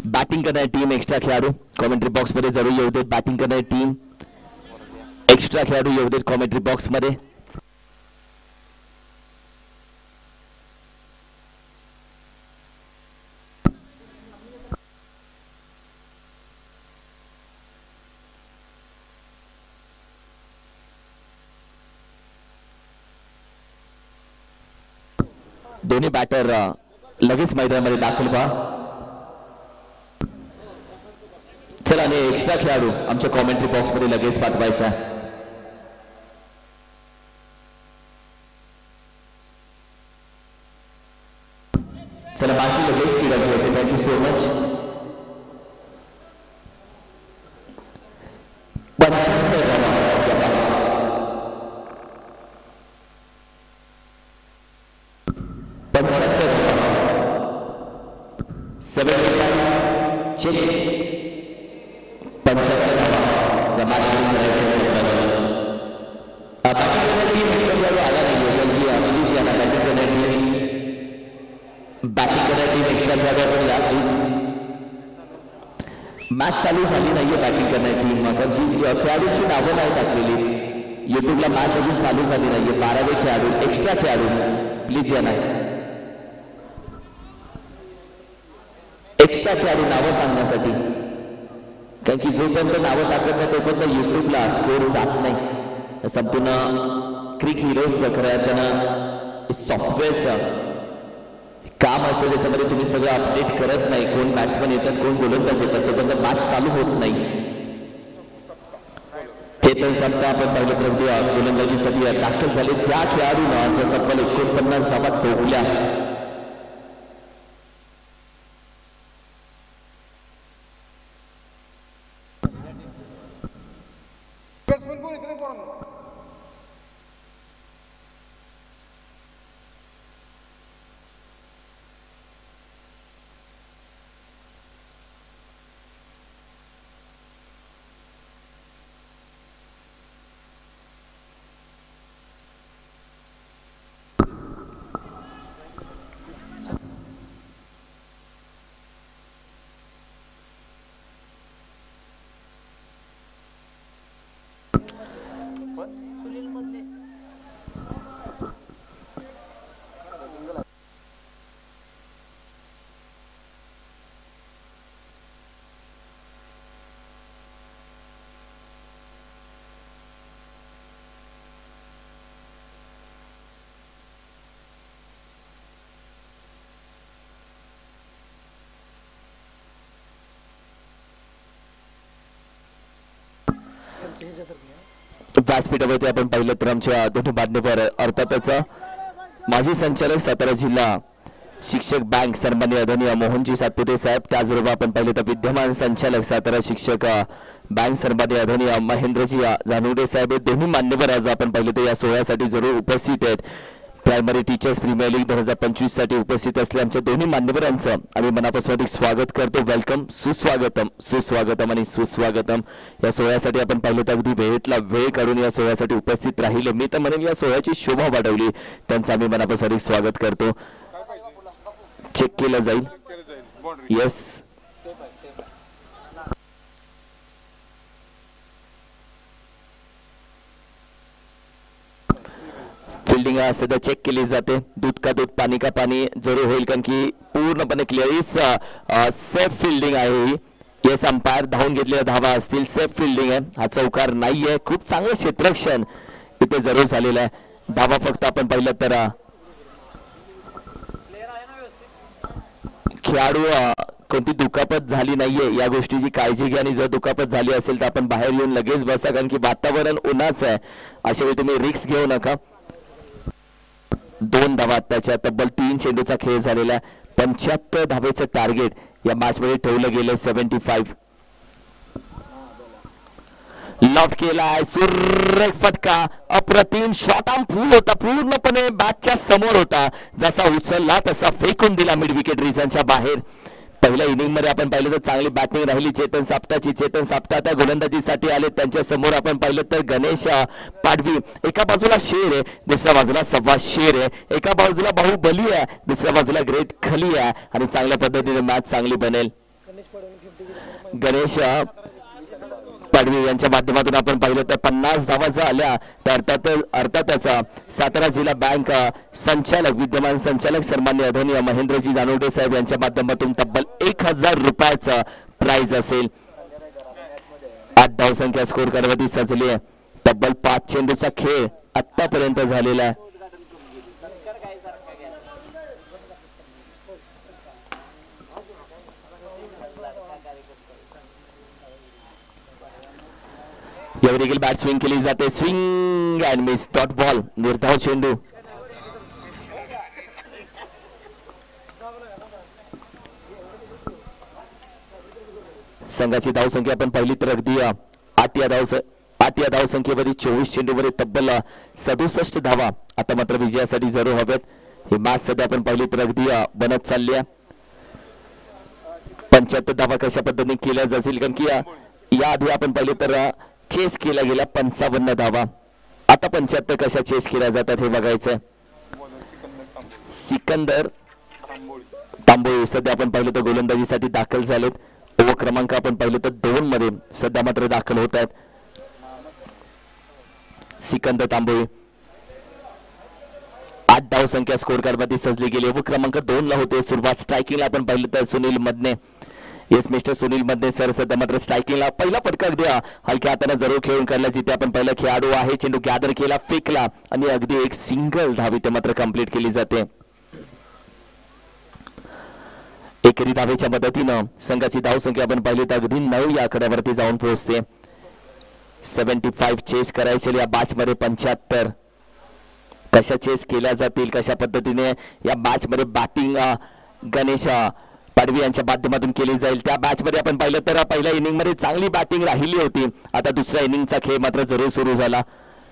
बॅटिंग करणारी टीम एक्स्ट्रा खेळाडू कॉमेंट्री बॉक्स मध्ये जरूर येऊ देत. बॅटिंग करणारी टीम एक्स्ट्रा खेळाडू येऊ देत कॉमेंट्री बॉक्स मध्ये. दोन्ही बॅटर लगेच मैदानामध्ये दाखल व्हा. चला आणि एक्स्ट्रा खेळाडू आमच्या कॉमेंट्री बॉक्स मध्ये लगेच पाठवायचा. चला बासनी लगेच स्पीड अप घ्यायचे. Thank you so much. 75 मॅच चालू झाली नाहीये बॅटिंग करणारी टीम. कारण की खेळाडूंची नावं नाही टाकलेली युट्यूबला. मॅच अजून चालू झाली नाहीये. 12वे खेळाडू एक्स्ट्रा खेळाडू प्लीज या. नाही एक्स्ट्रा खेळाडू नावं सांगण्यासाठी. कारण की जोपर्यंत नावं टाकत नाही तोपर्यंत युट्यूबला स्कोर जात नाही. संपूर्ण क्रिक हिरोजचं खरं अर्थानं सॉफ्टवेअरचं काम असतं. त्याच्यामध्ये तुम्ही सगळं अपडेट करत नाही. कोण बॅट्समन येतात कोण गोलंदाज येतात तोपर्यंत मॅच चालू होत नाही. चेतन सप्ता आपण पाहिलं तर गोलंदाजीसाठी दाखल झाले. ज्या खेळाडूनं आज तब्बल 49 धावा ठोकल्या. व्यासपीठावरती आपण पाहिलं तर आमच्या दोन्ही मान्यवर अर्थातच माजी संचालक सातारा जिल्हा शिक्षक बँक सन्माननीय आदरणीय मोहनजी सातपुते साहेब. त्याचबरोबर आपण पाहिलं तर विद्यमान संचालक सातारा शिक्षक बँक सन्माननीय आदरणीय महेंद्रजी जानवडे साहेब. दोन्ही मान्यवर आज आपण पाहिलं तर या सोहळ्यासाठी जरूर उपस्थित आहेत. प्रायमरी टीचर्स प्रीमियर लीग 2025 साठी उपस्थित असले आमच्या दोन्ही मान्यवरांचं आम्ही मनापासून स्वागत करतो. वेलकम, सुस्वागतम, सुस्वागतम आणि सुस्वागतम. या सोहळ्यासाठी आपण पाहिलं तर अगदी वेळ काढून या सोहळ्यासाठी उपस्थित राहिले. मी तर म्हणेन या सोहळ्याची शोभा वाढवली. त्यांचं आम्ही मनापासून स्वागत करतो. चेक केलं जाईल. येस, फिल्डिंग असते तर चेक केली जाते. दूध का दूध पाणी का पाणी जरूर होईल. कारण की पूर्णपणे क्लिअरिस सेफ फिल्डिंग आहे ही. येस, अंपायर धावून घेतलेल्या धावा असतील. सेफ फिल्डिंग आहे. हा चौकार नाहीये. खूप चांगलं क्षेत्ररक्षण इथे जरूर झालेलं आहे. धावा फक्त आपण पाहिलं तर खेळाडू कोणती दुखापत झाली नाहीये या गोष्टीची काळजी घ्या. आणि जर दुखापत झाली असेल तर आपण बाहेर येऊन लगेच बसा. कारण की वातावरण उन्हाचं आहे. अशा वेळी तुम्ही रिस्क घेऊ नका. 2 धावा त्याच्या तब्बल 3 चेंडूचा खेळ झालेला. 75 धावेचं टार्गेट या मॅच मध्ये ठेवलं गेलं. 75 लॉफ्ट केलाय. सुरेख फटका. अप्रतिम शॉट आर्म फुल होता. पूर्णपणे बॅटच्या समोर होता. जसा उचलला तसा फेकून दिला मिड विकेट रिजनच्या बाहेर. पहिल्या इनिंग मध्ये आपण पाहिलं तर चांगली बॅटिंग राहिली चेतन साप्ताची. चेतन साप्ता त्या गोलंदाजीसाठी आले. त्यांच्या समोर आपण पाहिलं तर गणेश पाडवी. एका बाजूला शेर आहे, दुसऱ्या बाजूला सव्वा शेर आहे. एका बाजूला बाहुबली आहे, दुसऱ्या बाजूला ग्रेट खली आहे. आणि चांगल्या पद्धतीने मॅच चांगली बनेल. गणेश पाडवी यांच्या माध्यमातून आपण पाहिलं तर 50 धावा झाल्या. तर अर्थातच सातारा जिल्हा बँक संचालक विद्यमान संचालक सन्माननीय आदरणीय महेंद्रजी जानवडे साहेब यांच्या माध्यमातून तब्बल 1000 रुपयाचं प्राइज असेल. 8 धावसंख्या स्कोर करवती सजली आहे. तब्बल 5 चेंडूचा खेळ आतापर्यंत झालेला आहे. यावेळी देखील बॅट स्विंग केली जाते, swing and miss, dot ball, निर्धाव चेंडू. संघाची धावसंख्या आपण पाहिली तर अगदी 8 या धावसंख्येमध्ये 24 चेंडूमध्ये तब्बल 67 धावा आता मात्र विजयासाठी जरूर हवेत. ही मॅच सध्या आपण पाहिली तर अगदी बनत चालली आहे. 75 धावा कशा पद्धतीने केल्या जातील, कारण की याआधी आपण पाहिले तर चेस केल्या गेल्या 55 धावा. आता 75 कशा चेस केल्या जातात हे बघायचंय. सिकंदर तांबोळी सध्या आपण पाहिलं तर गोलंदाजीसाठी दाखल झालेत. ओव्हर क्रमांक आपण पाहिलं तर 2 मध्ये सध्या मात्र दाखल होत आहेत. सिकंदर तांबोळी 8 धावसंख्या स्कोर कार्डमध्ये सजली गेली. ओव्हर क्रमांक 2 ला होते सुरुवात. स्ट्रायकिंगला आपण पाहिलं तर Sunil Madane, yes mister Sunil Madane sir सध्या मात्र स्ट्रायकिंगला. पहिला फटका अगदी हलक्या हाताने जरूर खेळून काढला, जिथे आपण पहिला खेळाडू आहे. चेंडू गॅदर केला, फेकला आणि अगदी एक सिंगल धाव इथे मात्र कंप्लीट केली जाते. एकेरी धावेच्या मदतीनं संघाची धावसंख्या आपण पाहिली तर अगदी 9 या आकड्यावरती जाऊन पोहोचते. 75 चेस करायचे या बॅच मध्ये. 75 कशा चेस केल्या जातील, कशा पद्धतीने या बॅच मध्ये बॅटिंग गणेश पाडवी यांच्या माध्यमातून केली जाईल. त्या बॅच मध्ये आपण पाहिलं तर पहिल्या इनिंग मध्ये चांगली बॅटिंग राहिली होती. आता दुसऱ्या इनिंगचा खेळ मात्र जरूर सुरू झाला.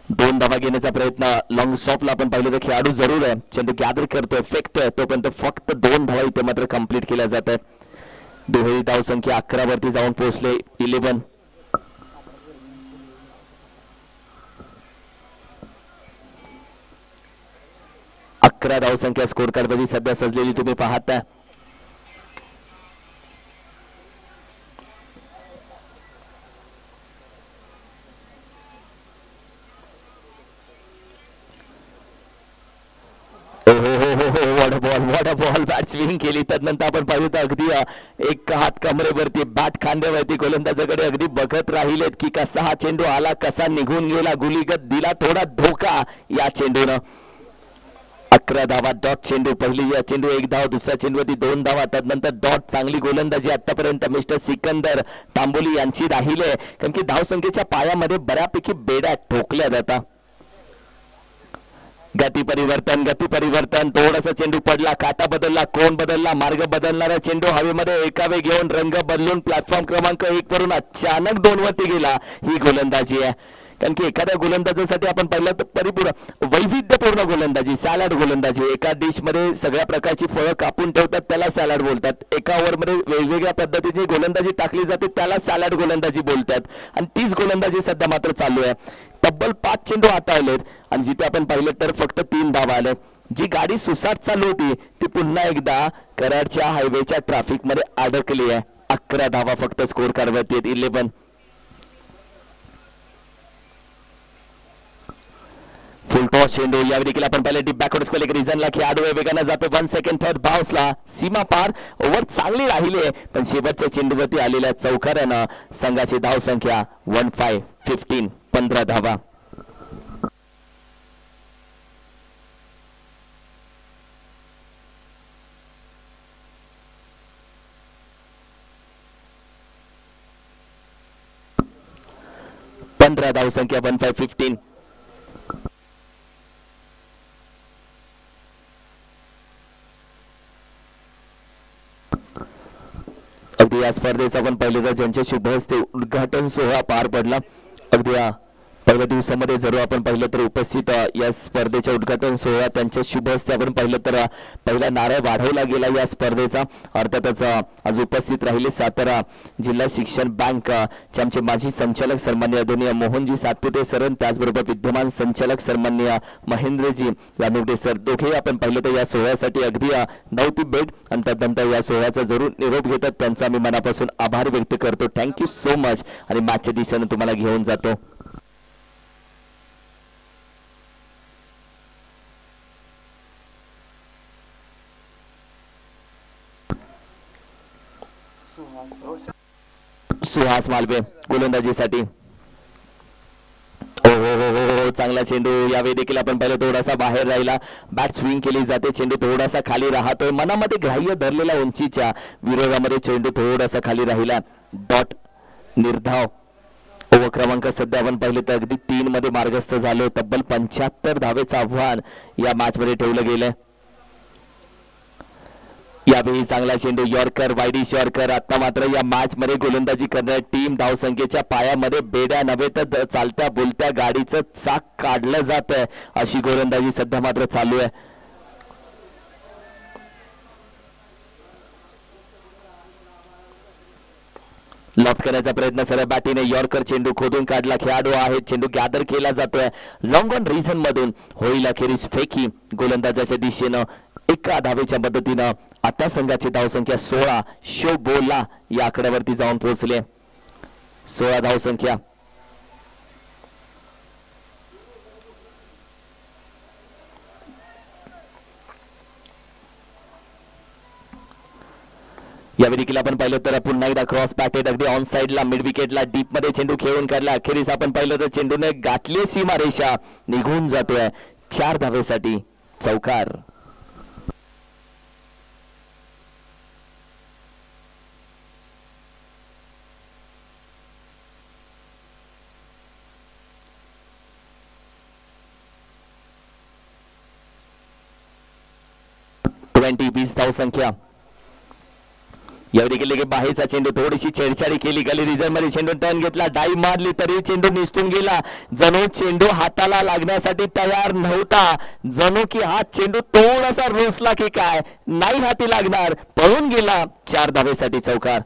2 धावा घेण्याचा प्रयत्न, लॉंग स्टॉपला आपण पाहिलं तर खेळाडू जरूर आहे. चेंडू गॅदर करतोय, फेकतोय, तोपर्यंत फक्त 2 धावा इथे मात्र कंप्लीट केल्या जात आहेत. दुहेरी धावसंख्या 11 वरती जाऊन पोहोचले. 11 11 धावसंख्या स्कोर कार्ड मध्ये सध्या सजलेली तुम्ही पाहता. बॉल बॅट स्विंग केली. त्यानंतर आपण पाहिलं तर अगदी एक हात कमरेवरती, बॅट खांद्यावरती, गोलंदाजाकडे अगदी बघत राहिलेत की कसा हा चेंडू आला, कसा निघून गेला. गुलीगत दिला थोडा धोका या चेंडूनं. 11 धावा, डॉट चेंडू. पहिली चेंडू 1 धाव, दुसऱ्या चेंडूवरती 2 धावा, त्यानंतर डॉट. चांगली गोलंदाजी आतापर्यंत मिस्टर सिकंदर तांबोली यांची राहिली आहे, कारण की धावसंख्येच्या पायामध्ये बऱ्यापैकी बेड्या ठोकल्या जातात. गती परिवर्तन, थोडासा चेंडू पडला, काटा बदलला, कोण बदलला, मार्ग बदलणारा चेंडू हवेमध्ये एकावे घेऊन रंग बदलून प्लॅटफॉर्म क्रमांक 1 वरून अचानक 2 वरती गेला. ही गोलंदाजी आहे, कारण की एखाद्या गोलंदाजासाठी आपण पाहिलं तर परिपूर्ण वैविध्यपूर्ण गोलंदाजी, सॅलड गोलंदाजी. एका डिश मध्ये सगळ्या प्रकारची फळं कापून ठेवतात, त्याला सॅलड बोलतात. एका ओव्हरमध्ये वेगवेगळ्या पद्धतीची गोलंदाजी टाकली जाते, त्याला सॅलड गोलंदाजी बोलतात. आणि तीच गोलंदाजी सध्या मात्र चालू आहे. तब्बल 5 चेंडू हाताळलेत आणि जिथे आपण पाहिलं तर फक्त 3 धावा आले. जी गाडी सुसाट चालू होती ती पुन्हा एकदा कराडच्या हायवेच्या ट्रॅफिक मध्ये अडकली आहे. 11 धावा फक्त स्कोर कार्डवरती आहेत. 11 फुल टॉस चेंडू. यावेळी देखील आपण पाहिलं डीप बॅकवर्ड स्क्वेअर एक रिझनला खेळाडू वेगानं जातो. 1 सेकंड थर्ड बाउन्सला सीमा पार. ओव्हर चांगली राहिली आहे, पण शेवटच्या चेंडूवरती आलेल्या चौकारानं संघाची धावसंख्या 15 15 धावा. धावसंख्या 15-15. अगदी या स्पर्धेचा आपण पाहिलं तर ज्यांच्या शुभ हस्ते उद्घाटन सोहळा पार पडला. अगदी पहिल्या दिवसामध्ये जरूर आपण पाहिलं तर उपस्थित या स्पर्धेच्या उद्घाटन सोहळा त्यांच्या शुभ हस्ते आपण पाहिलं तर पहिला नारळ वाढवला गेला या स्पर्धेचा. अर्थातच आज उपस्थित राहिले सातारा जिल्हा शिक्षण बँक चे आमचे माजी संचालक सन्माननीय आदरणीय मोहनजी सातपुते सर, त्याचबरोबर विद्यमान संचालक सन्माननीय महेंद्रजी लानुगडे सर. दोघेही आपण पाहिलं तर या सोहळ्यासाठी अगदी नव्हती भेट आणि त्यानंतर या सोहळ्याचा जरूर निरोप घेतात. त्यांचा मी मनापासून आभार व्यक्त करतो. Thank you so much. आणि मॅचच्या दिशेने तुम्हाला घेऊन जातो. सुहास मालवे गोलंदाजीसाठी. हो चांगला चेंडू. यावेळी देखील आपण पाहिलं थोडासा बाहेर राहिला. बॅट स्विंग केली जाते, चेंडू थोडासा खाली राहतोय. मनामध्ये ग्राह्य धरलेला उंचीच्या विरोधामध्ये चेंडू थोडासा खाली राहिला. डॉट निर्धाव ओव्हर क्रमांक सध्या आपण पाहिले तर अगदी 3 मध्ये मार्गस्थ झालो. तब्बल 75 धावेचं आव्हान या मॅच मध्ये ठेवलं गेलंय. यावेळी चांगला चेंडू यॉर्कर, वाईडिश यॉर्कर. आता मात्र या मॅच मध्ये गोलंदाजी करणारी टीम धावसंख्येच्या पायामध्ये बेड्या नव्हे तर चालत्या बोलत्या गाडीचं चाक काढलं जात आहे अशी गोलंदाजी सध्या मात्र चालू आहे. लॉफ्ट करण्याचा प्रयत्न सरळ बॅटीने यॉर्कर चेंडू खोदून काढला. खेळाडू आहे, चेंडू गॅदर केला जातोय लॉंग ऑन रिझन मधून. होईल अखेरीस फेकी गोलंदाजाच्या दिशेनं एका धावेच्या मदतीनं. आता संघाची धावसंख्या 16. शो बोला या आकड्यावरती जाऊन पोहोचले. 16 धावसंख्या. यावेळी देखील आपण पाहिलं तर पुन्हा एकदा क्रॉस पॅकेट अगदी ऑन साइडला मिड विकेटला डीप मध्ये चेंडू खेळून काढला. अखेरीस आपण पाहिलं तर चेंडूने गाठली सीमारेषा, निघून जातोय. 4 धावेसाठी चौकार. धावसंख्या. यावेळी गेले की बाहेरचा चेंडू थोडीशी छेडछाडी केली. गली रिझर्व मध्ये चेंडू टर्न घेतला, डाईव्ह मारली तरी चेंडू निसटून गेला. जणू चेंडू हाताला लागण्यासाठी तयार नव्हता. जणू की हा चेंडू थोडासा रुसला की काय, नाही हाती लागणार, पळून गेला. 4 धावेसाठी चौकार.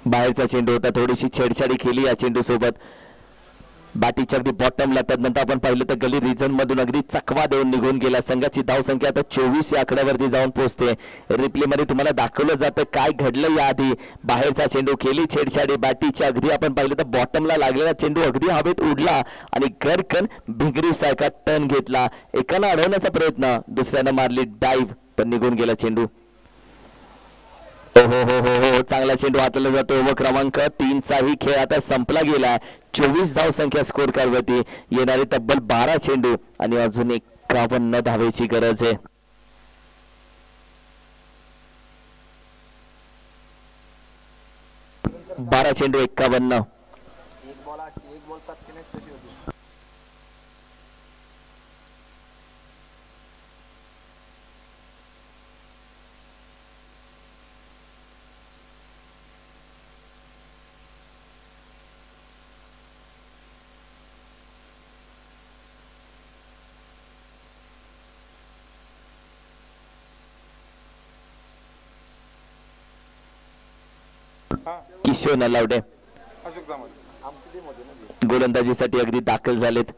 बाहेरचा चेंडू होता, थोडीशी छेडछाडी केली या चेंडू सोबत. बॅटीच्या अगदी बॉटमला. त्यानंतर आपण पाहिलं तर गली रिजन मधून अगदी चकवा देऊन निघून गेला. संघाची धावसंख्या आता 24 या आकड्यावरती जाऊन पोहोचते. रिप्ले मध्ये तुम्हाला दाखवलं जातं काय घडलं याआधी. बाहेरचा चेंडू केली छेडछाडी बॅटीच्या. अगदी आपण पाहिलं तर बॉटमला लागलेला चेंडू अगदी हवेत उडला आणि गरकन भिंगरी सारखा टर्न घेतला. एकाला अडवण्याचा प्रयत्न, दुसऱ्यानं मारली डाईव्ह, पण निघून गेला चेंडू. हो हो हो हो, चांगला चेंडू हाताला जातो. ओव्हर क्रमांक 3 चाही खेळ आता संपला गेला. 24 धावसंख्या स्कोर कार्डवरती. येणारे तब्बल 12 चेंडू आणि अजून 51 धावेची गरज आहे. बारा चेंडू 51. किशोर नलावडे गोलंदाजीसाठी अगदी दाखल झालेत.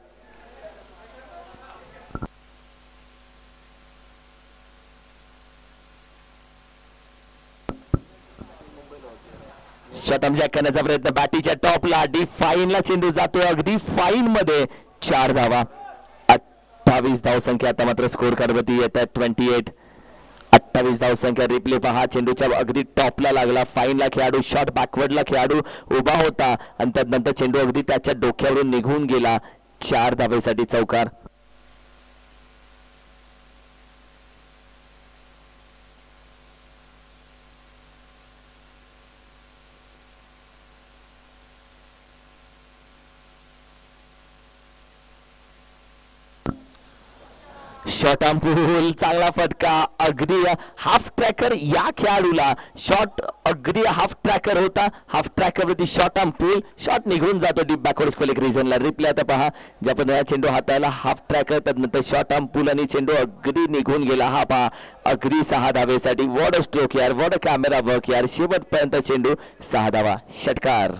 शॉटम जॅक करण्याचा प्रयत्न बॅटीच्या टॉपला. डीप फाईनला चेंडू जातोय अगदी फाईन मध्ये. 4 धावा. 28 धावसंख्या आता मात्र स्कोर कार्डवरती येत आहेत. 28. 28 धावसंख्या. रिप्ले पहा, चेंडूच्या अगदी टॉपला लागला. फाईनला खेळाडू, शॉट बॅकवर्डला खेळाडू उभा होता आणि त्यानंतर चेंडू अगदी त्याच्या डोक्यावरून निघून गेला. 4 धावेसाठी चौकार. शॉट पूल, चांगला फटका. अगदी हाफ ट्रॅकर या खेळाडूला. शॉट अगदी हाफ ट्रॅकर होता. हाफ ट्रॅकरवरती शॉट पूल. शॉट निघून जातो डीप बॅकवर्ड स्कोलिक रिजनला. रिप्ले आता पहा, ज्या पद्धतीने चेंडू हाताला हाफ ट्रॅकर, त्यानंतर शॉट पूल आणि चेंडू अगदी निघून गेला. हा पहा अगदी 6 धावेसाठी. वॉट अ स्ट्रोक यार, वॉट अ कॅमेरा वर्क यार. शेवटपर्यंत चेंडू 6 धावा. षटकार.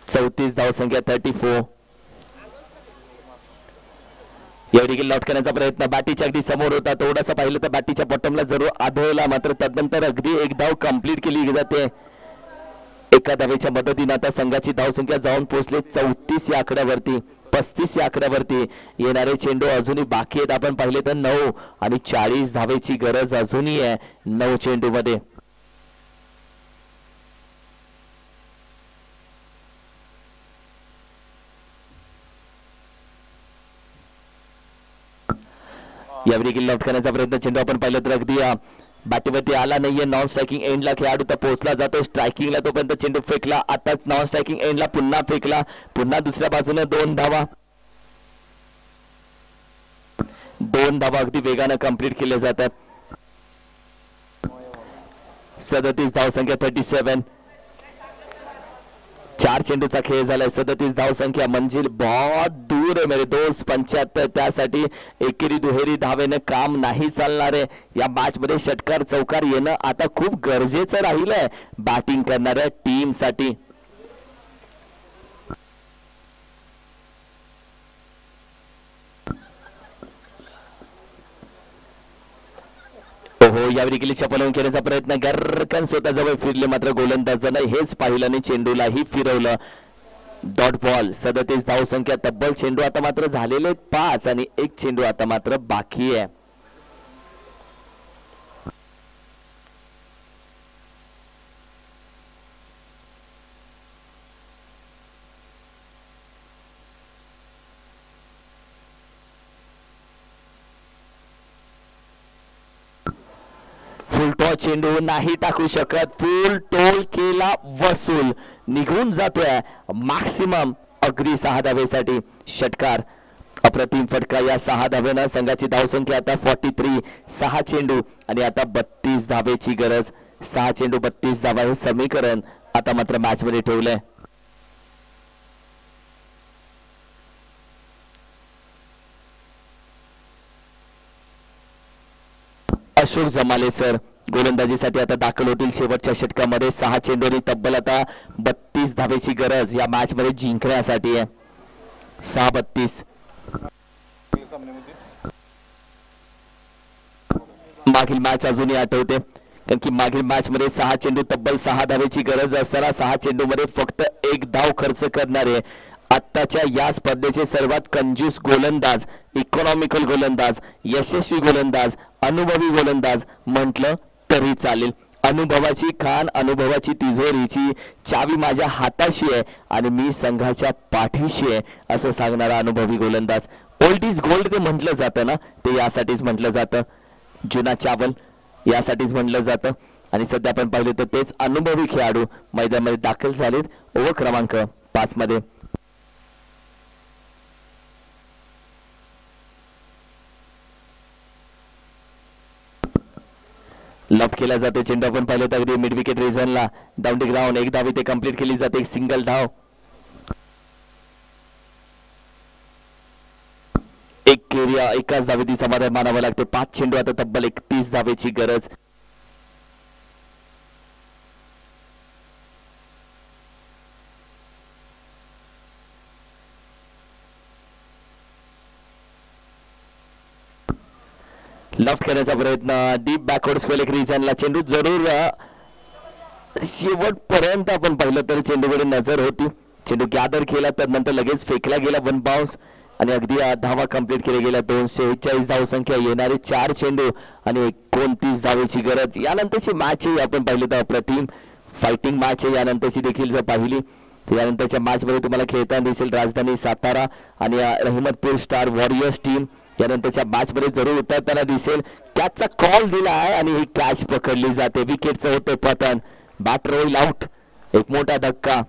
चौतीस धावसंख्या 34. यावेळी लॉट करण्याचा प्रयत्न बॅटीच्या अगदी समोर होता. थोडासा पाहिलं तर बॅटीच्या बॉटमला जरूर आढळला, मात्र त्यानंतर अगदी एक धाव कंप्लीट केली जाते. एका धावेच्या मदतीने आता संघाची धावसंख्या जाऊन पोहोचले 34 या आकड्यावरती. 35 या आकड्यावरती. येणारे चेंडू अजूनही बाकी आहेत. आपण पाहिले तर 9 आणि 40 धावेची गरज अजूनही आहे 9 चेंडू मध्ये. यावेळी देखील लॉफ्ट करण्याचा प्रयत्न, चेंडू आपण पाहिलं तर अगदी बॅटीवरती आला नाहीये. नॉन स्ट्रायकिंग एंडला खेळाडू तर पोहोचला जातो स्ट्रायकिंगला, तोपर्यंत चेंडू फेकला. आता नॉन स्ट्रायकिंग एंडला पुन्हा फेकला, पुन्हा दुसऱ्या बाजूने 2 धावा. 2 धावा अगदी वेगानं कंप्लीट केले जातात. 37 धावसंख्या 37. 4 चेंडूचा खेळ झालाय. 37 धावसंख्या, मंजिल बहुत दूर आहे मेरे दोस्त. 75. त्यासाठी एकेरी दुहेरी धावेनं काम नाही चालणार आहे. या मॅच मध्ये षटकार चौकार येणं आता खूप गरजेचं राहिलंय बॅटिंग करणाऱ्या टीम साठी. हो यावेळी गेली चपलवून खेळण्याचा प्रयत्न, गरकन स्वतःजवळ फिरले, मात्र गोलंदाजानं हेच पाहिलं आणि चेंडूलाही फिरवलं. Dot ball. 37 धावसंख्या, तब्बल चेंडू आता मात्र झालेले 5 आणि 1 चेंडू आता मात्र बाकी आहे. फुल टॉस चेंडू नाही टाकू शकत. फुल टोल केला वसूल, निघून जातोय मॅक्सिमम अगदी 6 धावेसाठी. षटकार, अप्रतिम फटका. या 6 धावेनं संघाची धावसंख्या आता 43. 6 चेंडू आणि आता 32 धावेची गरज. 6 चेंडू 32 धावा हे समीकरण आता मात्र मॅच मध्ये ठेवलंय. अशोक जमाले सर गोलंदाजीसाठी आता दाखल होतील शेवटच्या षटकामध्ये. 6 चेंडूंनी तब्बल आता 32 धावेची गरज या मॅच मध्ये जिंकण्यासाठी आहे. 6-32. मागील मॅच अजूनही आठवते, कारण की मागील मॅच मध्ये 6 चेंडू तब्बल 6 धावेची गरज असताना 6 चेंडू मध्ये फक्त 1 धाव खर्च करणारे आत्ताच्या या स्पर्धेचे सर्वात कंजूस गोलंदाज, इकॉनॉमिकल गोलंदाज, यशस्वी गोलंदाज, अनुभवी गोलंदाज म्हटलं तरी चालेल. अनुभवाची खान, अनुभवाची तिजोरीची चावी माझ्या हाताशी आहे आणि मी संघाच्या पाठीशी आहे असं सांगणारा अनुभवी गोलंदाज. ओल्ड इज गोल्ड ते म्हटलं जातं ना, ते यासाठीच म्हटलं जातं. जुना चावल यासाठीच म्हटलं जातं. आणि सध्या आपण पाहिलं तर तेच अनुभवी खेळाडू मैदानामध्ये दाखल झालेत. ओव्हर क्रमांक 5 मध्ये. लॉफ्ट केला जाते चेंडू आपण पाहिलं तर अगदी मिड विकेट रिजनला डाऊन द ग्राउंड. 1 धाव इथे कंप्लीट केली जाते. 1 सिंगल धाव. 1 केरिया, एकाच धावेची समाधान मानावं लागते. 5 चेंडू आता तब्बल 31 धावेची गरज. लॉफ्ट करण्याचा प्रयत्न, डीप बॅकवर्ड स्क्वेअर लेग रिजनला चेंडू जरूर शेवटपर्यंत आपण पाहिलं तर चेंडूकडे नजर होती. चेंडू गॅदर केला तर नंतर लगेच फेकला गेला 1 बाउन्स आणि अगदी धावा कंप्लीट केल्या गेल्या. 241 धावसंख्या, येणारे 4 चेंडू आणि 29 धावेची गरज. यानंतरची मॅच आपण पाहिली तर अप्रतिम फायटिंग मॅच आहे. यानंतरची देखील जर पाहिली तर यानंतरच्या मॅच मध्ये तुम्हाला खेळताना दिसेल राजधानी सातारा आणि रहमतपूर स्टार वॉरियर्स टीम यानंतरच्या मॅच मध्ये जरूर उतरताना दिसेल. कॅचचा कॉल दिला आहे आणि ही कॅच पकडली जाते. विकेटचं होते पतन. Bat roll out. एक मोठा धक्का.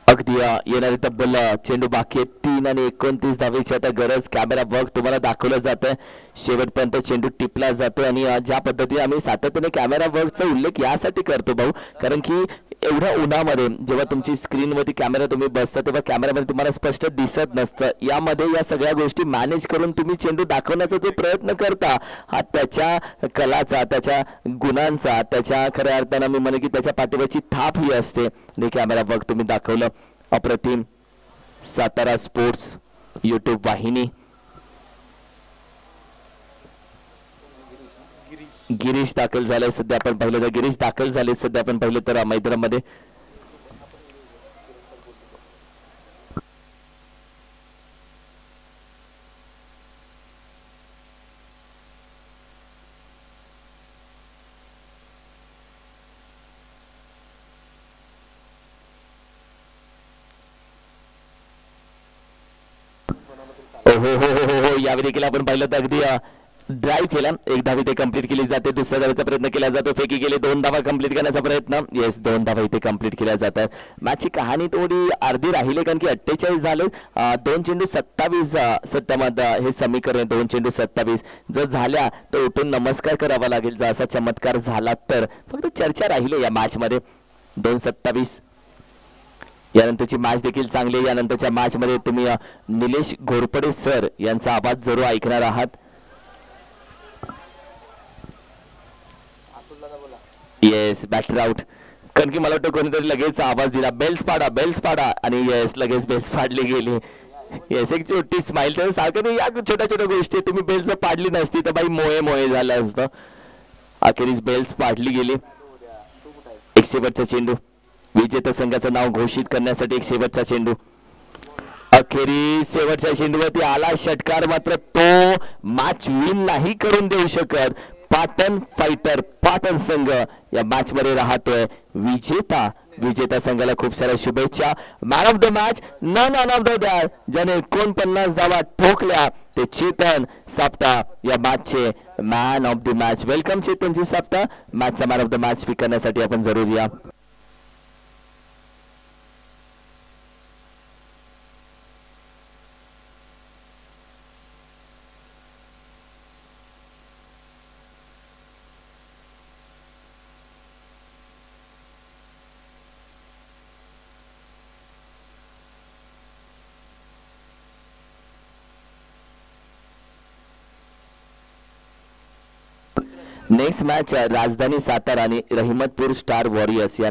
अगदी येणारे तब्बल चेंडू बाकी आहेत 3 आणि 29 धावेची आता गरज. कॅमेरा वर्क तुम्हाला दाखवलं जातं. शेवटपर्यंत चेंडू टिपला जातो आणि ज्या पद्धतीने आम्ही सातत्याने कॅमेरा वर्कचा उल्लेख यासाठी करतो भाऊ, कारण की एवढ्या उन्हामध्ये जेव्हा तुमची स्क्रीनवरती कॅमेरा तुम्ही बसता तेव्हा कॅमेरामध्ये तुम्हाला स्पष्ट दिसत नसतं. यामध्ये या सगळ्या गोष्टी मॅनेज करून तुम्ही चेंडू दाखवण्याचा जो प्रयत्न करता हा त्याच्या कलाचा, त्याच्या गुणांचा, त्याच्या खऱ्या अर्थानं मी म्हणेन की त्याच्या पाठीवरची थाप ही असते. कॅमेरा वर्क तुम्ही दाखवलं. अप्रतिम. सातारा स्पोर्ट्स यूट्यूब वाहिनी. गिरीश दाखल झाले सध्या आपण पाहिलं तर. गिरीश दाखल झाले सध्या आपण पाहिलं तर मैदानामध्ये. हो हो हो हो हो यावेळी देखील आपण पाहिलं तर अगदी ड्राईव्ह केला, 1 धाव इथे कंप्लीट केली जाते, दुसऱ्या धावेचा प्रयत्न केला जातो, फेकी गेले 2 धावा कंप्लीट करण्याचा प्रयत्न, येस 2 धावा इथे कंप्लीट केल्या जातात. मॅचची कहाणी थोडी अर्धी राहिली कारण की 48 झाले, 2 चेंडू 27 सत्यामध्ये हे समीकरण 2 चेंडू 27 जर झाल्या तर उठून नमस्कार करावा लागेल. जर असा चमत्कार झाला तर फक्त चर्चा राहिली या मॅच मध्ये. 2-27 यानंतरची मॅच देखील चांगली आहे. यानंतरच्या मॅच मध्ये तुम्ही निलेश घोरपडे सर यांचा आवाज जरूर ऐकणार आहात. येस बॅटर आउट कारण की मला वाटतं कोणीतरी लगेच आवाज दिला बेल्स पाडा आणि येस लगेच बेल्स पाडली गेली. येस एक छोटी स्माइल तर सारखं नाही, या छोट्या छोट्या गोष्टी तुम्ही बेल्स पाडली नसती तर बाई मोहे झालं असतं. अखेरीस बेल्स पाडली गेली. एक शेवटचा चेंडू, विजेता संघाचं नाव घोषित करण्यासाठी एक शेवटचा चेंडू. अखेरीस शेवटच्या चेंडूवरती आला षटकार, मात्र तो मॅच विन नाही करून देऊ शकत. पाटण संघ या मॅच मध्ये राहतोय विजेता संघाला खूप साऱ्या शुभेच्छा. Man of the match none of the that ज्याने 49 धावा ठोकल्या ते चेतन सापटा या मॅचचे man of the match. Welcome Chetanji Sapata, मॅचचा मॅन ऑफ द मॅच स्वीकारण्यासाठी आपण जरूर या. नेक्स्ट मॅच राजधानी सातारा आणि रहिमतपूर स्टार वॉरियर्स या